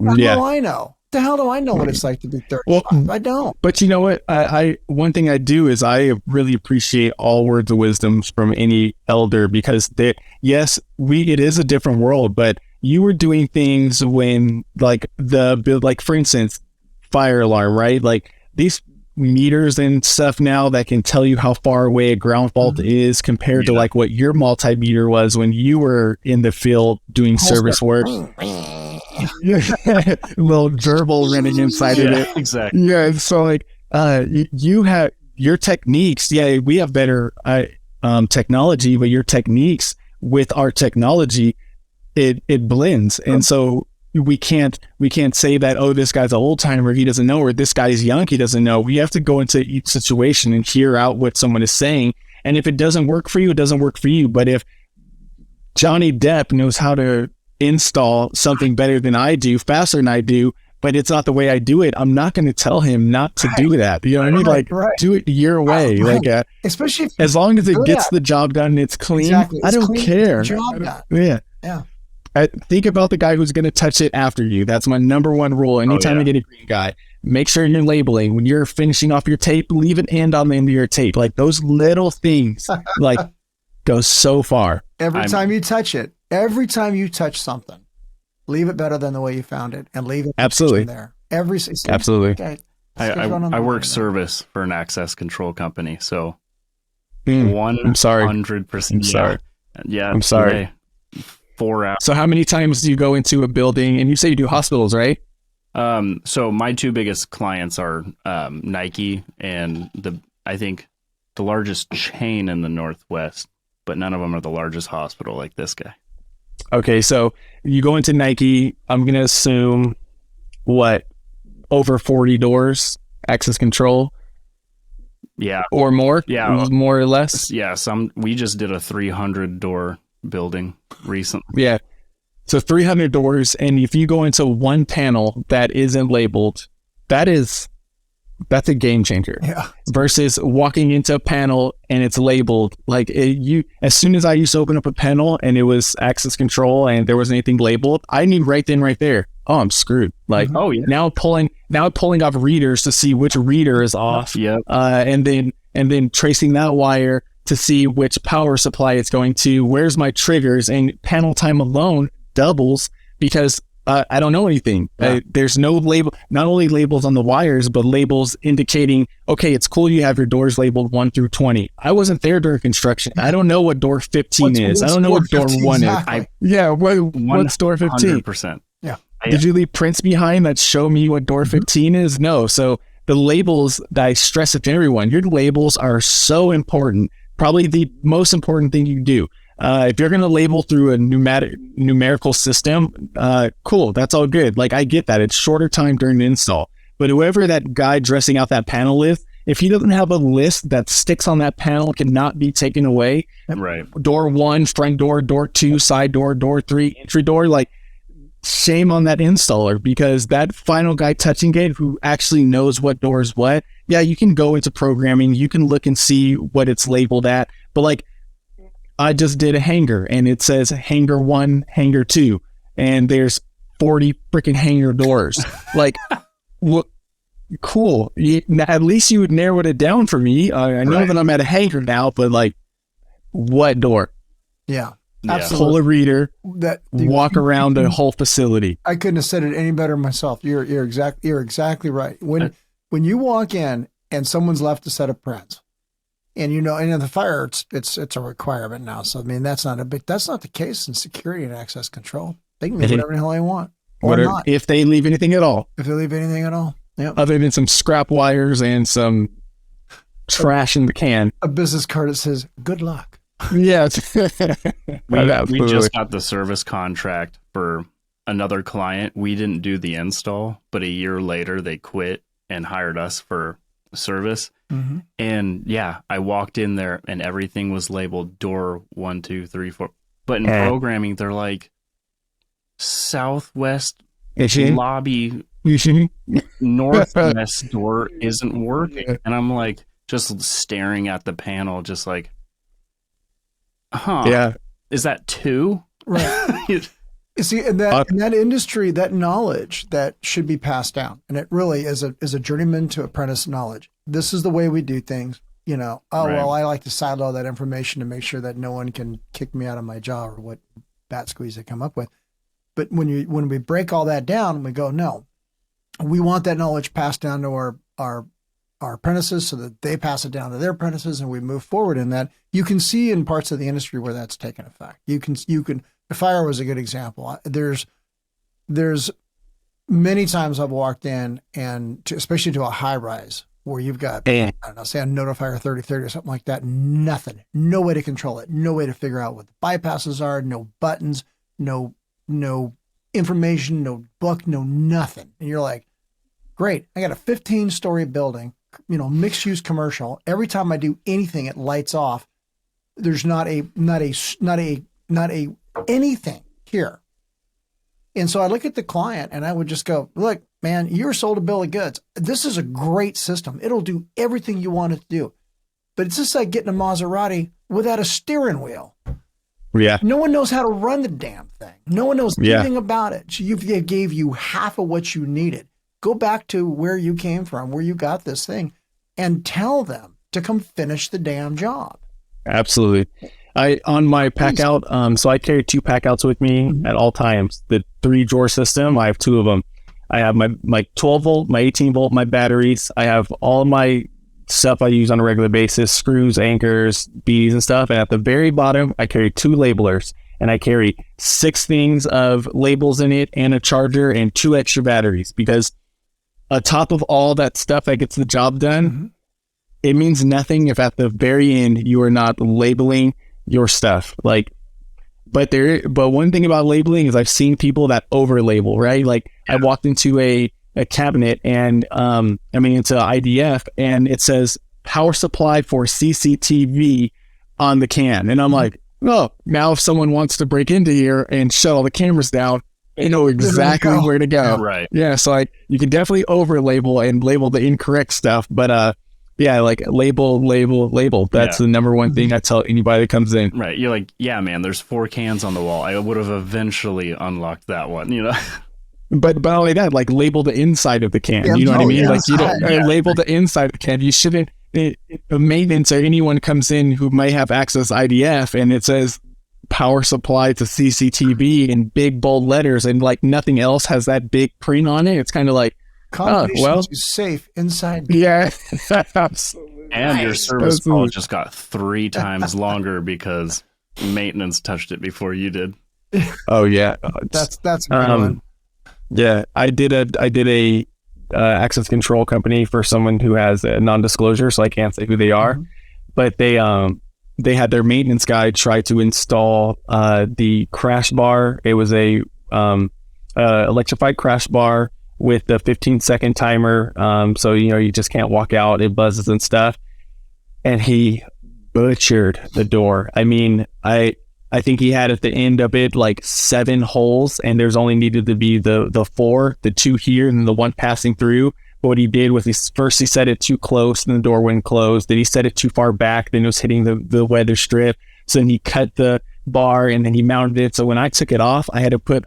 How do I know? The hell do I know what it's like to be 35? Well, I don't. But you know what? I one thing I do is I really appreciate all words of wisdom from any elder, because it is a different world, but you were doing things when, like, for instance, fire alarm, right? Like, these meters and stuff now that can tell you how far away a ground fault is compared to like what your multimeter was when you were in the field doing service work. Little gerbil running inside of it. Exactly. Yeah. So like, you have your techniques. Yeah, we have better technology, but your techniques with our technology, it blends. And so we can't say that, oh, this guy's an old timer, he doesn't know, or this guy's young, he doesn't know. We have to go into each situation and hear out what someone is saying. And if it doesn't work for you, it doesn't work for you. But if Johnny Depp knows how to install something better than I do, faster than I do, but it's not the way I do it, I'm not going to tell him not to do that. You know what I mean? Like, do it your way. Like, especially as long as it gets the job done and it's clean, I don't care. Job done. Yeah. Think about the guy who's going to touch it after you. That's my number one rule. Anytime you get a green guy, make sure you're labeling. When you're finishing off your tape, leave an end on the end of your tape. Like, those little things, like, go so far. Every time you touch something, leave it better than the way you found it, and leave it absolutely there. Absolutely. Okay. I work service for an access control company, so I'm sorry. 100%. I'm sorry. Yeah, I'm sorry. 4 hours. So how many times do you go into a building? And you say you do hospitals, right? So my two biggest clients are Nike and I think the largest chain in the Northwest, but none of them are the largest hospital like this guy. Okay, so you go into Nike, I'm going to assume, over 40 doors, access control? Yeah. Or more? Yeah. More or less? Yeah, we just did a 300 door building recently. Yeah. So 300 doors, and if you go into one panel that isn't labeled, that's a game changer. Yeah. Versus walking into a panel and it's labeled. Like, as soon as I used to open up a panel and it was access control and there wasn't anything labeled, I knew right then, right there, oh, I'm screwed. Like, now pulling off readers to see which reader is off. Yep. And then tracing that wire to see which power supply it's going to. Where's my triggers? And panel time alone doubles because I don't know anything. Yeah. There's no label, not only labels on the wires, but labels indicating, okay, it's cool you have your doors labeled 1 through 20. I wasn't there during construction. I don't know what door 15 is. I don't know what door 1 exactly. is. What's door 15? 100%. Yeah. Did you leave prints behind that show me what door 15 is? No. So the labels that I stress it to everyone, your labels are so important. Probably the most important thing you do. If you're going to label through a numerical system, cool, that's all good. Like, I get that. It's shorter time during the install. But whoever that guy dressing out that panel is, if he doesn't have a list that sticks on that panel, cannot be taken away. Right. Door 1, front door, door 2, side door, door 3, entry door, like, shame on that installer, because that final guy touching it who actually knows what door is what, yeah, you can go into programming, you can look and see what it's labeled at, but like, I just did a hangar and it says hangar 1, hangar 2, and there's 40 freaking hangar doors. Like, what? Cool. At least you would narrow it down for me. I know that I'm at a hangar now, but like, what door? Yeah. Absolutely. Pull a reader, walk around a whole facility. I couldn't have said it any better myself. You're exactly right. When you walk in and someone's left a set of prints, and and in the fire, it's a requirement now. So I mean, that's not the case in security and access control. They can leave whatever the hell they want, or not. If they leave anything at all. If they leave anything at all, yeah. Other than some scrap wires and some trash in the can. A business card that says "Good luck." Yeah. we just got the service contract for another client. We didn't do the install, but a year later they quit and hired us for service. Mm-hmm. And yeah, I walked in there and everything was labeled door 1, 2, 3, 4. But in programming, they're like southwest lobby, northwest door isn't working. And I'm like just staring at the panel, just like, yeah, is that 2? Right. You see, in that industry, that knowledge that should be passed down, and it really is a journeyman to apprentice knowledge. This is the way we do things. Well, I like to silo that information to make sure that no one can kick me out of my job or what bat squeeze they come up with. But when we break all that down, we go, no, we want that knowledge passed down to our apprentices so that they pass it down to their apprentices, and we move forward in that. You can see in parts of the industry where that's taken effect. You can. The fire was a good example. There's many times I've walked in especially to a high rise where you've got, I don't know, say a notifier 3030 or something like that. Nothing, no way to control it, no way to figure out what the bypasses are, no buttons, no information, no book, no nothing. And you're like, great, I got a 15-story building, mixed use commercial. Every time I do anything, it lights off. There's not a anything here. And so I look at the client and I would just go, look, man, you're sold a bill of goods. This is a great system. It'll do everything you want it to do. But it's just like getting a Maserati without a steering wheel. Yeah. No one knows how to run the damn thing. No one knows anything about it. So they gave you half of what you needed. Go back to where you came from, where you got this thing, and tell them to come finish the damn job. Absolutely. On my pack out, so I carry 2 pack outs with me at all times. The 3-drawer system, I have 2 of them. I have my 12 volt, my 18 volt, my batteries. I have all my stuff I use on a regular basis, screws, anchors, beads and stuff. And at the very bottom, I carry 2 labelers, and I carry 6 things of labels in it and a charger and 2 extra batteries, because atop of all that stuff that gets the job done, it means nothing if at the very end you are not labeling your stuff. But one thing about labeling is I've seen people that over label, right? Like I walked into a cabinet and into IDF, and it says power supply for CCTV on the can, and I'm like, oh, now if someone wants to break into here and shut all the cameras down, they know exactly where to go. Right. Yeah. So you can definitely over label and label the incorrect stuff, but label. That's the number one thing I tell anybody that comes in. Right. You're like, yeah, man, there's 4 cans on the wall. I would have eventually unlocked that one, But not only that, like label the inside of the can. Yeah, you know what I mean? yeah. Like you don't label the inside of the can. You shouldn't. The maintenance or anyone comes in who may have access IDF and it says power supply to CCTV in big bold letters, and like nothing else has that big print on it. It's kind of like, is safe inside. Yeah, absolutely. And your service call just got 3 times longer because maintenance touched it before you did. Oh yeah, that's one. Yeah, I did a access control company for someone who has a non-disclosure, so I can't say who they are, but they had their maintenance guy try to install the crash bar. It was a electrified crash bar with the 15-second timer, so you just can't walk out, it buzzes and stuff, and he butchered the door. I mean, I think he had at the end of it like 7 holes, and there's only needed to be the 4, the 2 here and the 1 passing through. But what he did was he set it too close and the door wouldn't close. Then he set it too far back, then it was hitting the weather strip. So then he cut the bar and then he mounted it. So when I took it off, I had to put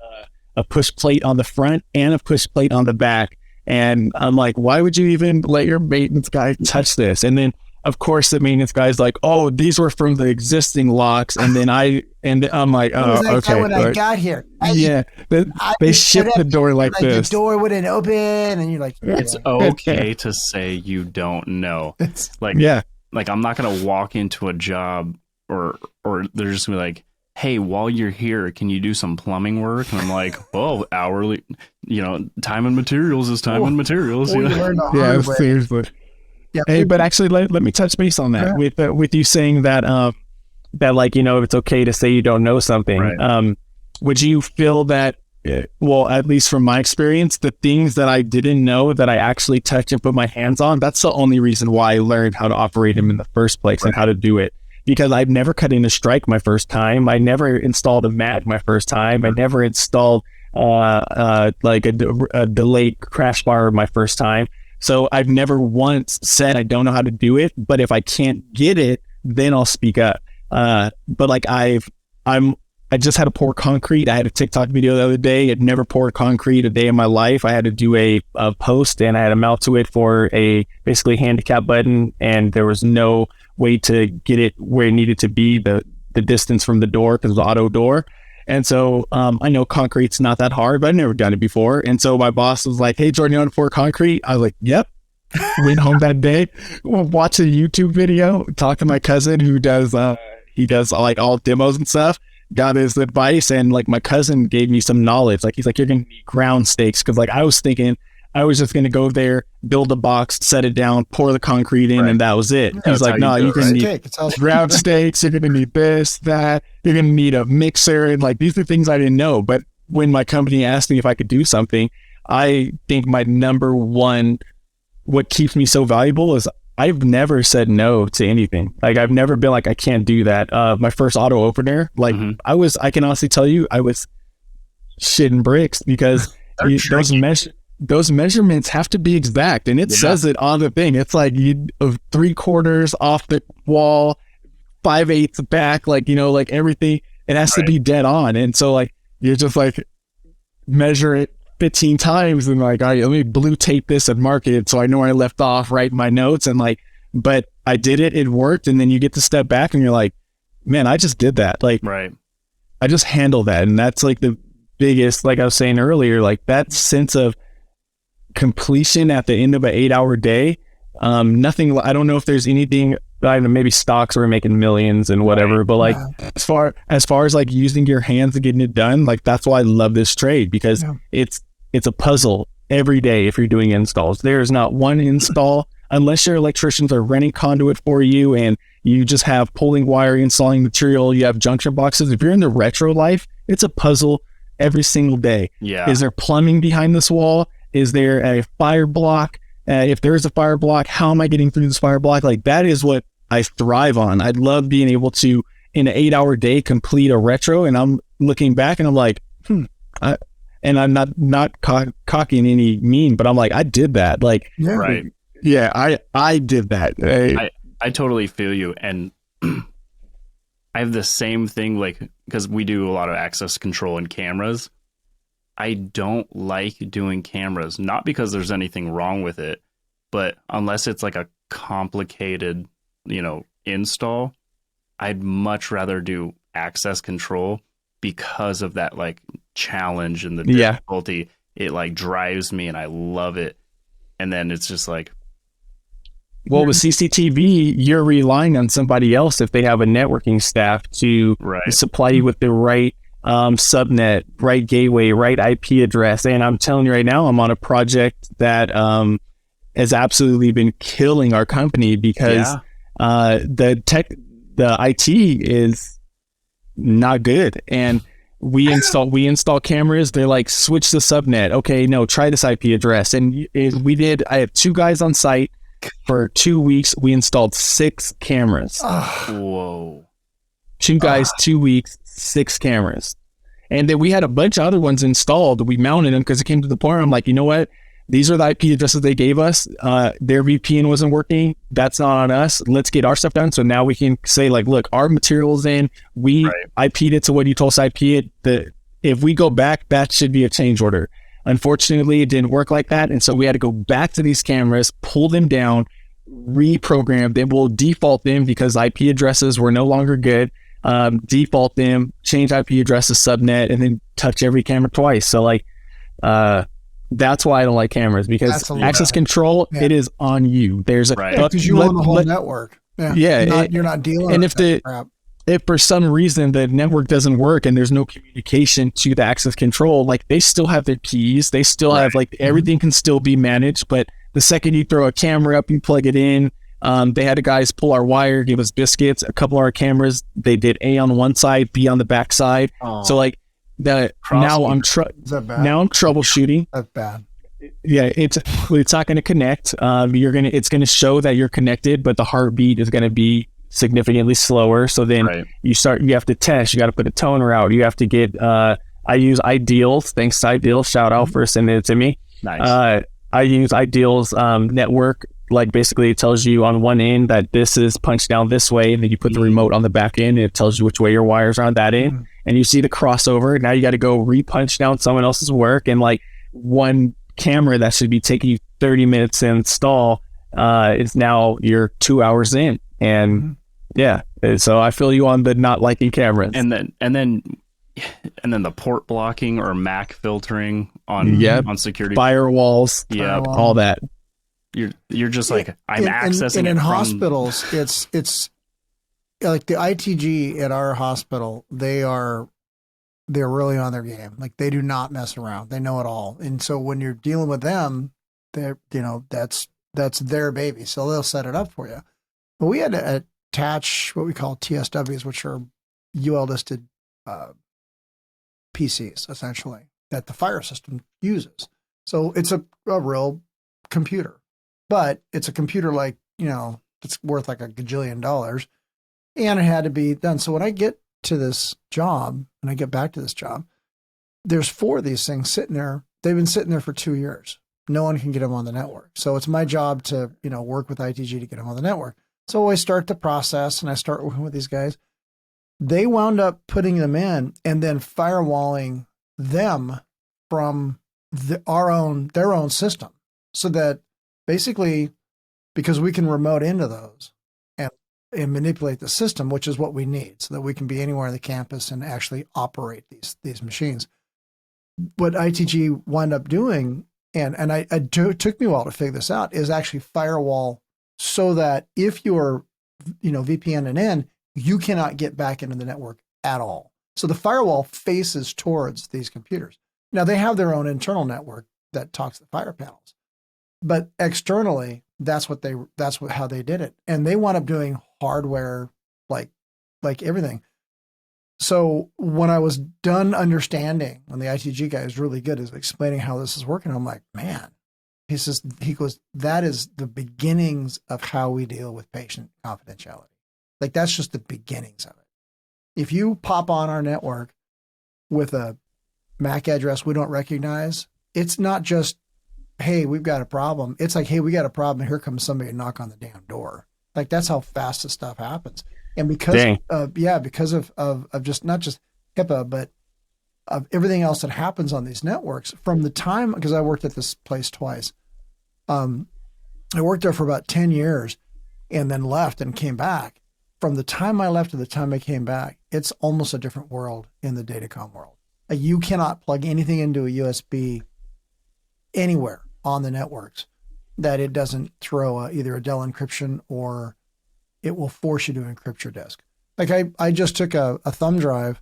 a push plate on the front and a push plate on the back. And I'm like, why would you even let your maintenance guy touch this? And then of course the maintenance guy's like, oh, these were from the existing locks. And then I'm like, oh, okay. When I got here, they shipped the door like this. The door wouldn't open, and you're like, it's okay to say you don't know. Like I'm not gonna walk into a job or they're just gonna be like, hey, while you're here, can you do some plumbing work? And I'm like, oh, hourly, time and materials is time and materials. Yeah, seriously. Yep. Hey, but actually, let me touch base on that with you saying that it's okay to say you don't know something. Right. Would you feel that, well, at least from my experience, the things that I didn't know that I actually touched and put my hands on, that's the only reason why I learned how to operate them in the first place and how to do it. Because I've never cut in a strike my first time. I never installed a mat my first time. I never installed a delayed crash bar my first time. So I've never once said I don't know how to do it, but if I can't get it, then I'll speak up. But like I just had to pour concrete. I had a TikTok video the other day. I'd never poured concrete a day in my life. I had to do a post, and I had to mount to it for a basically handicap button, and there was no way to get it where it needed to be, the distance from the door, because the auto door. And so I know concrete's not that hard, but I've never done it before. And so my boss was like, hey, Jordan, you want to pour concrete? I was like, yep. Went home that day, watch a YouTube video, talk to my cousin who does, he does like all demos and stuff, got his advice. And like my cousin gave me some knowledge. Like, he's like, you're going to need ground stakes. Cause like I was thinking I was just going to go there, build a box, set it down, pour the concrete in, and that was it. Yeah, he's like, no, you're going to need ground stakes. You're going to need this, that. You're going to need a mixer. And like, these are things I didn't know. But when my company asked me if I could do something, I think my number one, what keeps me so valuable is I've never said no to anything. Like I've never been like, I can't do that. My first auto opener, like I can honestly tell you, I was shitting bricks because those measurements have to be exact, and it says it on the thing. It's like 3/4 off the wall, 5/8 back, like, like everything, it has to be dead on. And so like, you're just like, measure it 15 times and like, all right, let me blue tape this and mark it so I know where I left off, write my notes, and like, but I did it, it worked. And then you get to step back and you're like, man, I just did that. Like, I just handled that. And that's like the biggest, like I was saying earlier, like that sense of completion at the end of an 8-hour day. Nothing, I don't know if there's anything, I don't know, maybe stocks are making millions and whatever, but like as far as like using your hands and getting it done, like that's why I love this trade, because it's a puzzle every day. If you're doing installs, there's not one install unless your electricians are renting conduit for you and you just have pulling wire, installing material, you have junction boxes. If you're in the retro life, it's a puzzle every single day. Is there plumbing behind this wall? Is there a fire block? If there is a fire block, how am I getting through this fire block? Like that is what I thrive on. I love being able to, in an 8-hour day, complete a retro. And I'm looking back and I'm like, and I'm not cocky in any mean, but I'm like, I did that. Like, I did that. I totally feel you. And I have the same thing, like, because we do a lot of access control and cameras. I don't like doing cameras, not because there's anything wrong with it, but unless it's like a complicated, install, I'd much rather do access control because of that like challenge and the difficulty. It like drives me and I love it. And then it's just like, well, with CCTV, you're relying on somebody else if they have a networking staff to supply you with the right subnet, right gateway, right IP address. And I'm telling you right now, I'm on a project that has absolutely been killing our company because the IT is not good. And we install cameras. They're like, switch the subnet. Okay, no, try this IP address. And I have 2 guys on site for 2 weeks. We installed 6 cameras. Whoa. 2 guys, 2 weeks, 6 cameras. And then we had a bunch of other ones installed. We mounted them because it came to the point where I'm like, you know what? These are the IP addresses they gave us. Their VPN wasn't working. That's not on us. Let's get our stuff done. So now we can say like, look, our material's in. We IP'd it to what you told us IP it. If we go back, that should be a change order. Unfortunately, it didn't work like that. And so we had to go back to these cameras, pull them down, reprogram them. We'll default them because IP addresses were no longer good. Default them, change IP addresses, subnet, and then touch every camera twice. So like, that's why I don't like cameras, because access control, it is on you. There's because you own the whole network. You're not dealing. And with if for some reason the network doesn't work and there's no communication to the access control, like they still have their keys, they still have like everything can still be managed. But the second you throw a camera up, you plug it in. They had the guys pull our wire, give us biscuits. A couple of our cameras, they did A on one side, B on the back side. So like now I'm troubleshooting. That's bad. Yeah, it's not going to connect. It's going to show that you're connected, but the heartbeat is going to be significantly slower. So then you have to test. You got to put a toner out. You have to get. I use Ideals. Thanks to Ideals. Shout out for sending it to me. Nice. I use Ideals network. Like basically it tells you on one end that this is punched down this way, and then you put the remote on the back end and it tells you which way your wires are on that end, and you see the crossover. Now you got to go repunch down someone else's work, and like one camera that should be taking you 30 minutes to install is now you're 2 hours in. And so I feel you on the not liking cameras. And then the port blocking or MAC filtering on security firewalls, all that. You're just like, I'm accessing and it in from... hospitals, it's like the ITG at our hospital, they're really on their game. Like they do not mess around. They know it all. And so when you're dealing with them, that's their baby. So they'll set it up for you. But we had to attach what we call TSWs, which are UL listed PCs, essentially, that the fire system uses. So it's a real computer, but it's a computer like, it's worth like $1 gajillion, and it had to be done. So when I get to this job, and I get back to this job, there's 4 of these things sitting there. They've been sitting there for 2 years. No one can get them on the network. So it's my job to, work with ITG to get them on the network. So I start the process and I start working with these guys. They wound up putting them in and then firewalling them from their own system, so that basically, because we can remote into those and manipulate the system, which is what we need, so that we can be anywhere on the campus and actually operate these machines. What ITG wound up doing, and it took me a while to figure this out, is actually firewall so that if you're, VPN in, you cannot get back into the network at all. So the firewall faces towards these computers. Now they have their own internal network that talks to the fire panels, but externally, that's how they did it. And they wound up doing hardware, like everything. So when I was done understanding, when the ITG guy is really good at explaining how this is working, I'm like, man, he goes, that is the beginnings of how we deal with patient confidentiality. Like, that's just the beginnings of it. If you pop on our network with a MAC address we don't recognize, it's not just, hey, we've got a problem. It's like, hey, we got a problem. Here comes somebody to knock on the damn door. Like, that's how fast this stuff happens. And because of just not just HIPAA, but of everything else that happens on these networks from the time, because I worked at this place twice. I worked there for about 10 years and then left and came back. From the time I left to the time I came back, it's almost a different world in the datacom world. You cannot plug anything into a USB anywhere on the networks that it doesn't throw either a Dell encryption, or it will force you to encrypt your disk. Like I just took a thumb drive.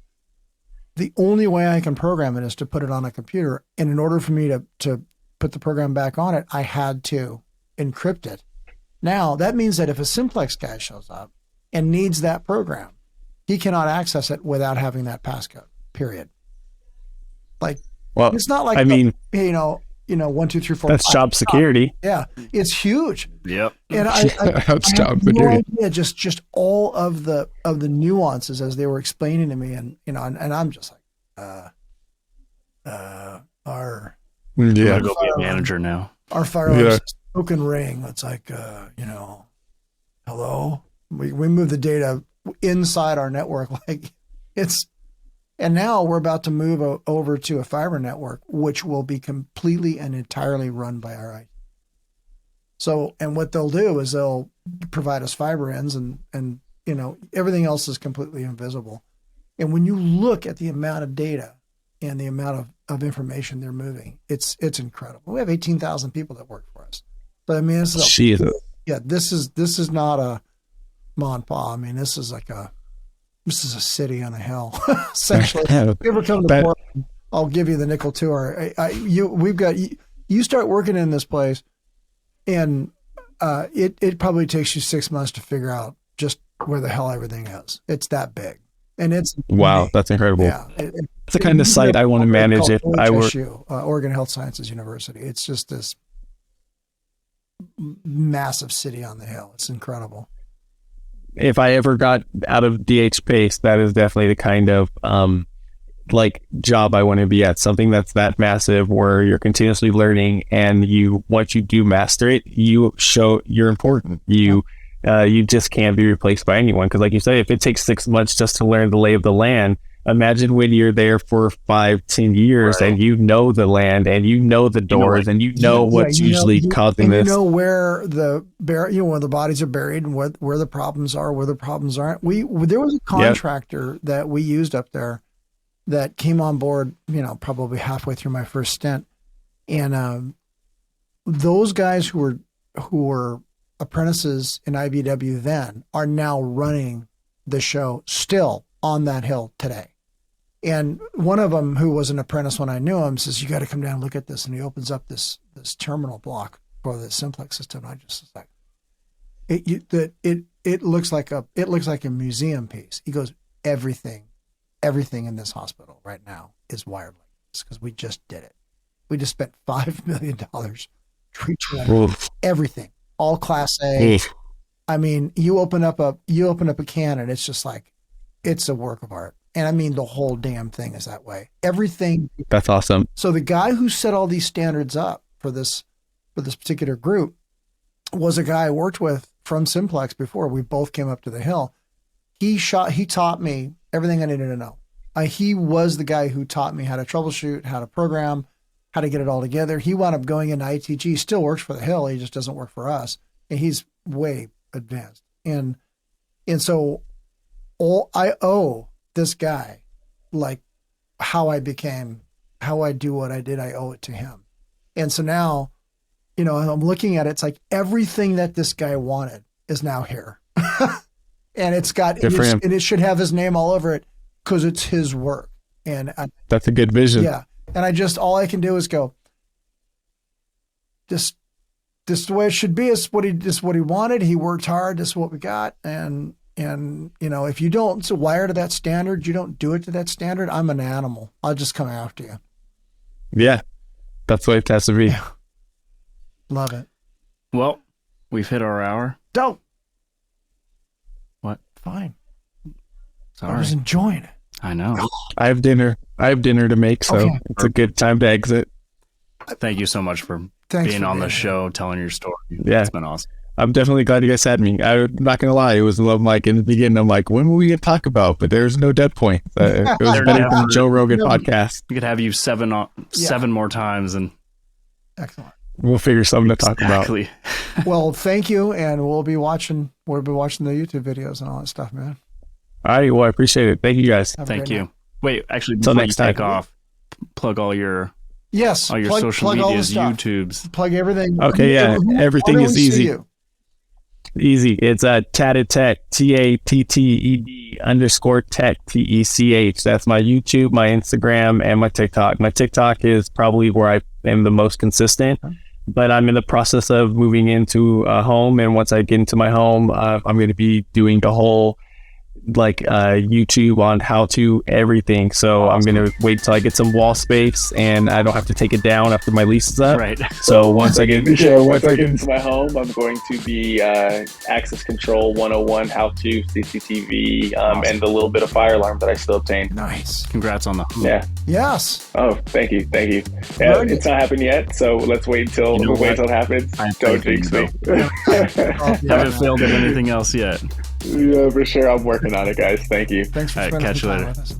The only way I can program it is to put it on a computer. And in order for me to put the program back on it, I had to encrypt it. Now, that means that if a simplex guy shows up and needs that program, he cannot access it without having that passcode, period. Like, well, it's not like, 1, 2, 3, 4. That's 5. job security. Yeah, it's huge. Yep. And that's job security. No idea, just all of the nuances as they were explaining to me, and I'm just like, our I'm gonna go be a manager now. Our firewall spoken ring. It's like, hello. We move the data inside our network, like it's. And now we're about to move over to a fiber network, which will be completely and entirely run by our IT. So, and what they'll do is they'll provide us fiber ends, and everything else is completely invisible. And when you look at the amount of data and the amount of information they're moving, it's incredible. We have 18,000 people that work for us. But I mean, this is not a ma and pa. I mean, this is a city on a hill, essentially. If you ever come to Portland, I'll give you the nickel tour. You start working in this place, and it probably takes you 6 months to figure out just where the hell everything is. It's that big, and it's wow, that's incredible. Yeah, it's the kind of site I want to manage if I were Oregon Health Sciences University. It's just this massive city on the hill. It's incredible. If I ever got out of DH space, that is definitely the kind of job I want to be at. Something that's that massive, where you're continuously learning, and once you do master it, you show you're important. You just can't be replaced by anyone. Because like you say, if it takes 6 months just to learn the lay of the land, imagine when you're there for 5-10 years, right, and you know the land, and you know the doors, and what's usually causing this. You know where where the bodies are buried, and where the problems are, where the problems aren't. There was a contractor that we used up there that came on board, probably halfway through my first stint, and those guys who were apprentices in IBW then are now running the show still on that hill today. And one of them, who was an apprentice when I knew him, says, "You got to come down and look at this." And he opens up this terminal block for the simplex system. And I just was like, it looks like a museum piece. He goes, everything everything in this hospital right now is wired like this because we just did it. We just spent $5 million everything, all Class A. I mean, you open up a can and it's just like, it's a work of art. And I mean, the whole damn thing is that way. Everything. That's awesome. So the guy who set all these standards up for this particular group was a guy I worked with from Simplex before. We both came up to the Hill. He taught me everything I needed to know. He was the guy who taught me how to troubleshoot, how to program, how to get it all together. He wound up going into ITG. He still works for the Hill. He just doesn't work for us. And he's way advanced. And so I owe this guy, like how I do what I did, I owe it to him. And so now, I'm looking at it, it's like everything that this guy wanted is now here. And it should have his name all over it because it's his work. And that's a good vision. Yeah. And all I can do is go, this is the way it should be. It's what he wanted. He worked hard. This is what we got. And if you don't wire to that standard, you don't do it to that standard, I'm an animal. I'll just come after you. Yeah. That's the way it has to be. Yeah. Love it. Well, we've hit our hour. Don't. What? Fine. Sorry. I was enjoying it. I know. I have dinner to make, so it's a good time to exit. Thank you so much for being on the show, telling your story. Yeah. It's been awesome. I'm definitely glad you guys had me. I'm not going to lie. It was like in the beginning, I'm like, when were we going to talk about? But there's no dead point. It was better than the Joe Rogan podcast. We could have you seven more times and excellent. We'll figure something to talk about. Well, thank you. And we'll be watching the YouTube videos and all that stuff, man. All right. Well, I appreciate it. Thank you guys. Thank you. Wait, actually, before you take off, plug all your social medias, YouTubes. Plug everything. Okay, yeah. Everything is easy. Easy. It's Tatted Tech, TATTED_tech, TECH. That's my YouTube, my Instagram, and my TikTok. My TikTok is probably where I am the most consistent, but I'm in the process of moving into a home. And once I get into my home, I'm going to be doing the whole YouTube on how to everything. So I'm going to wait till I get some wall space and I don't have to take it down after my lease is up. Right. So once I get into my home, I'm going to be access control 101, how to CCTV, and the little bit of fire alarm that I still obtained. Nice. Congrats on the home. Yeah. Yes. Oh, thank you. Yeah, it's not happened yet, so let's wait until it happens. Don't jinx me. Haven't failed at anything else yet. Yeah, for sure. I'm working on it, guys. Thank you. Thanks for spending catch you time later. with us.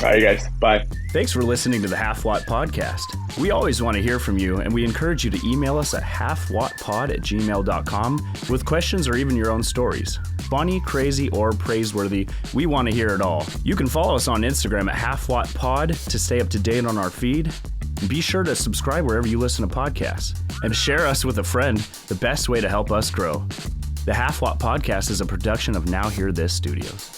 All right, guys. Bye. Thanks for listening to the Half-Watt Podcast. We always want to hear from you, and we encourage you to email us at halfwattpod@gmail.com with questions or even your own stories. Funny, crazy, or praiseworthy, we want to hear it all. You can follow us on Instagram at halfwattpod to stay up to date on our feed. And be sure to subscribe wherever you listen to podcasts. And share us with a friend, the best way to help us grow. The Half-Watt Podcast is a production of Now Hear This Studios.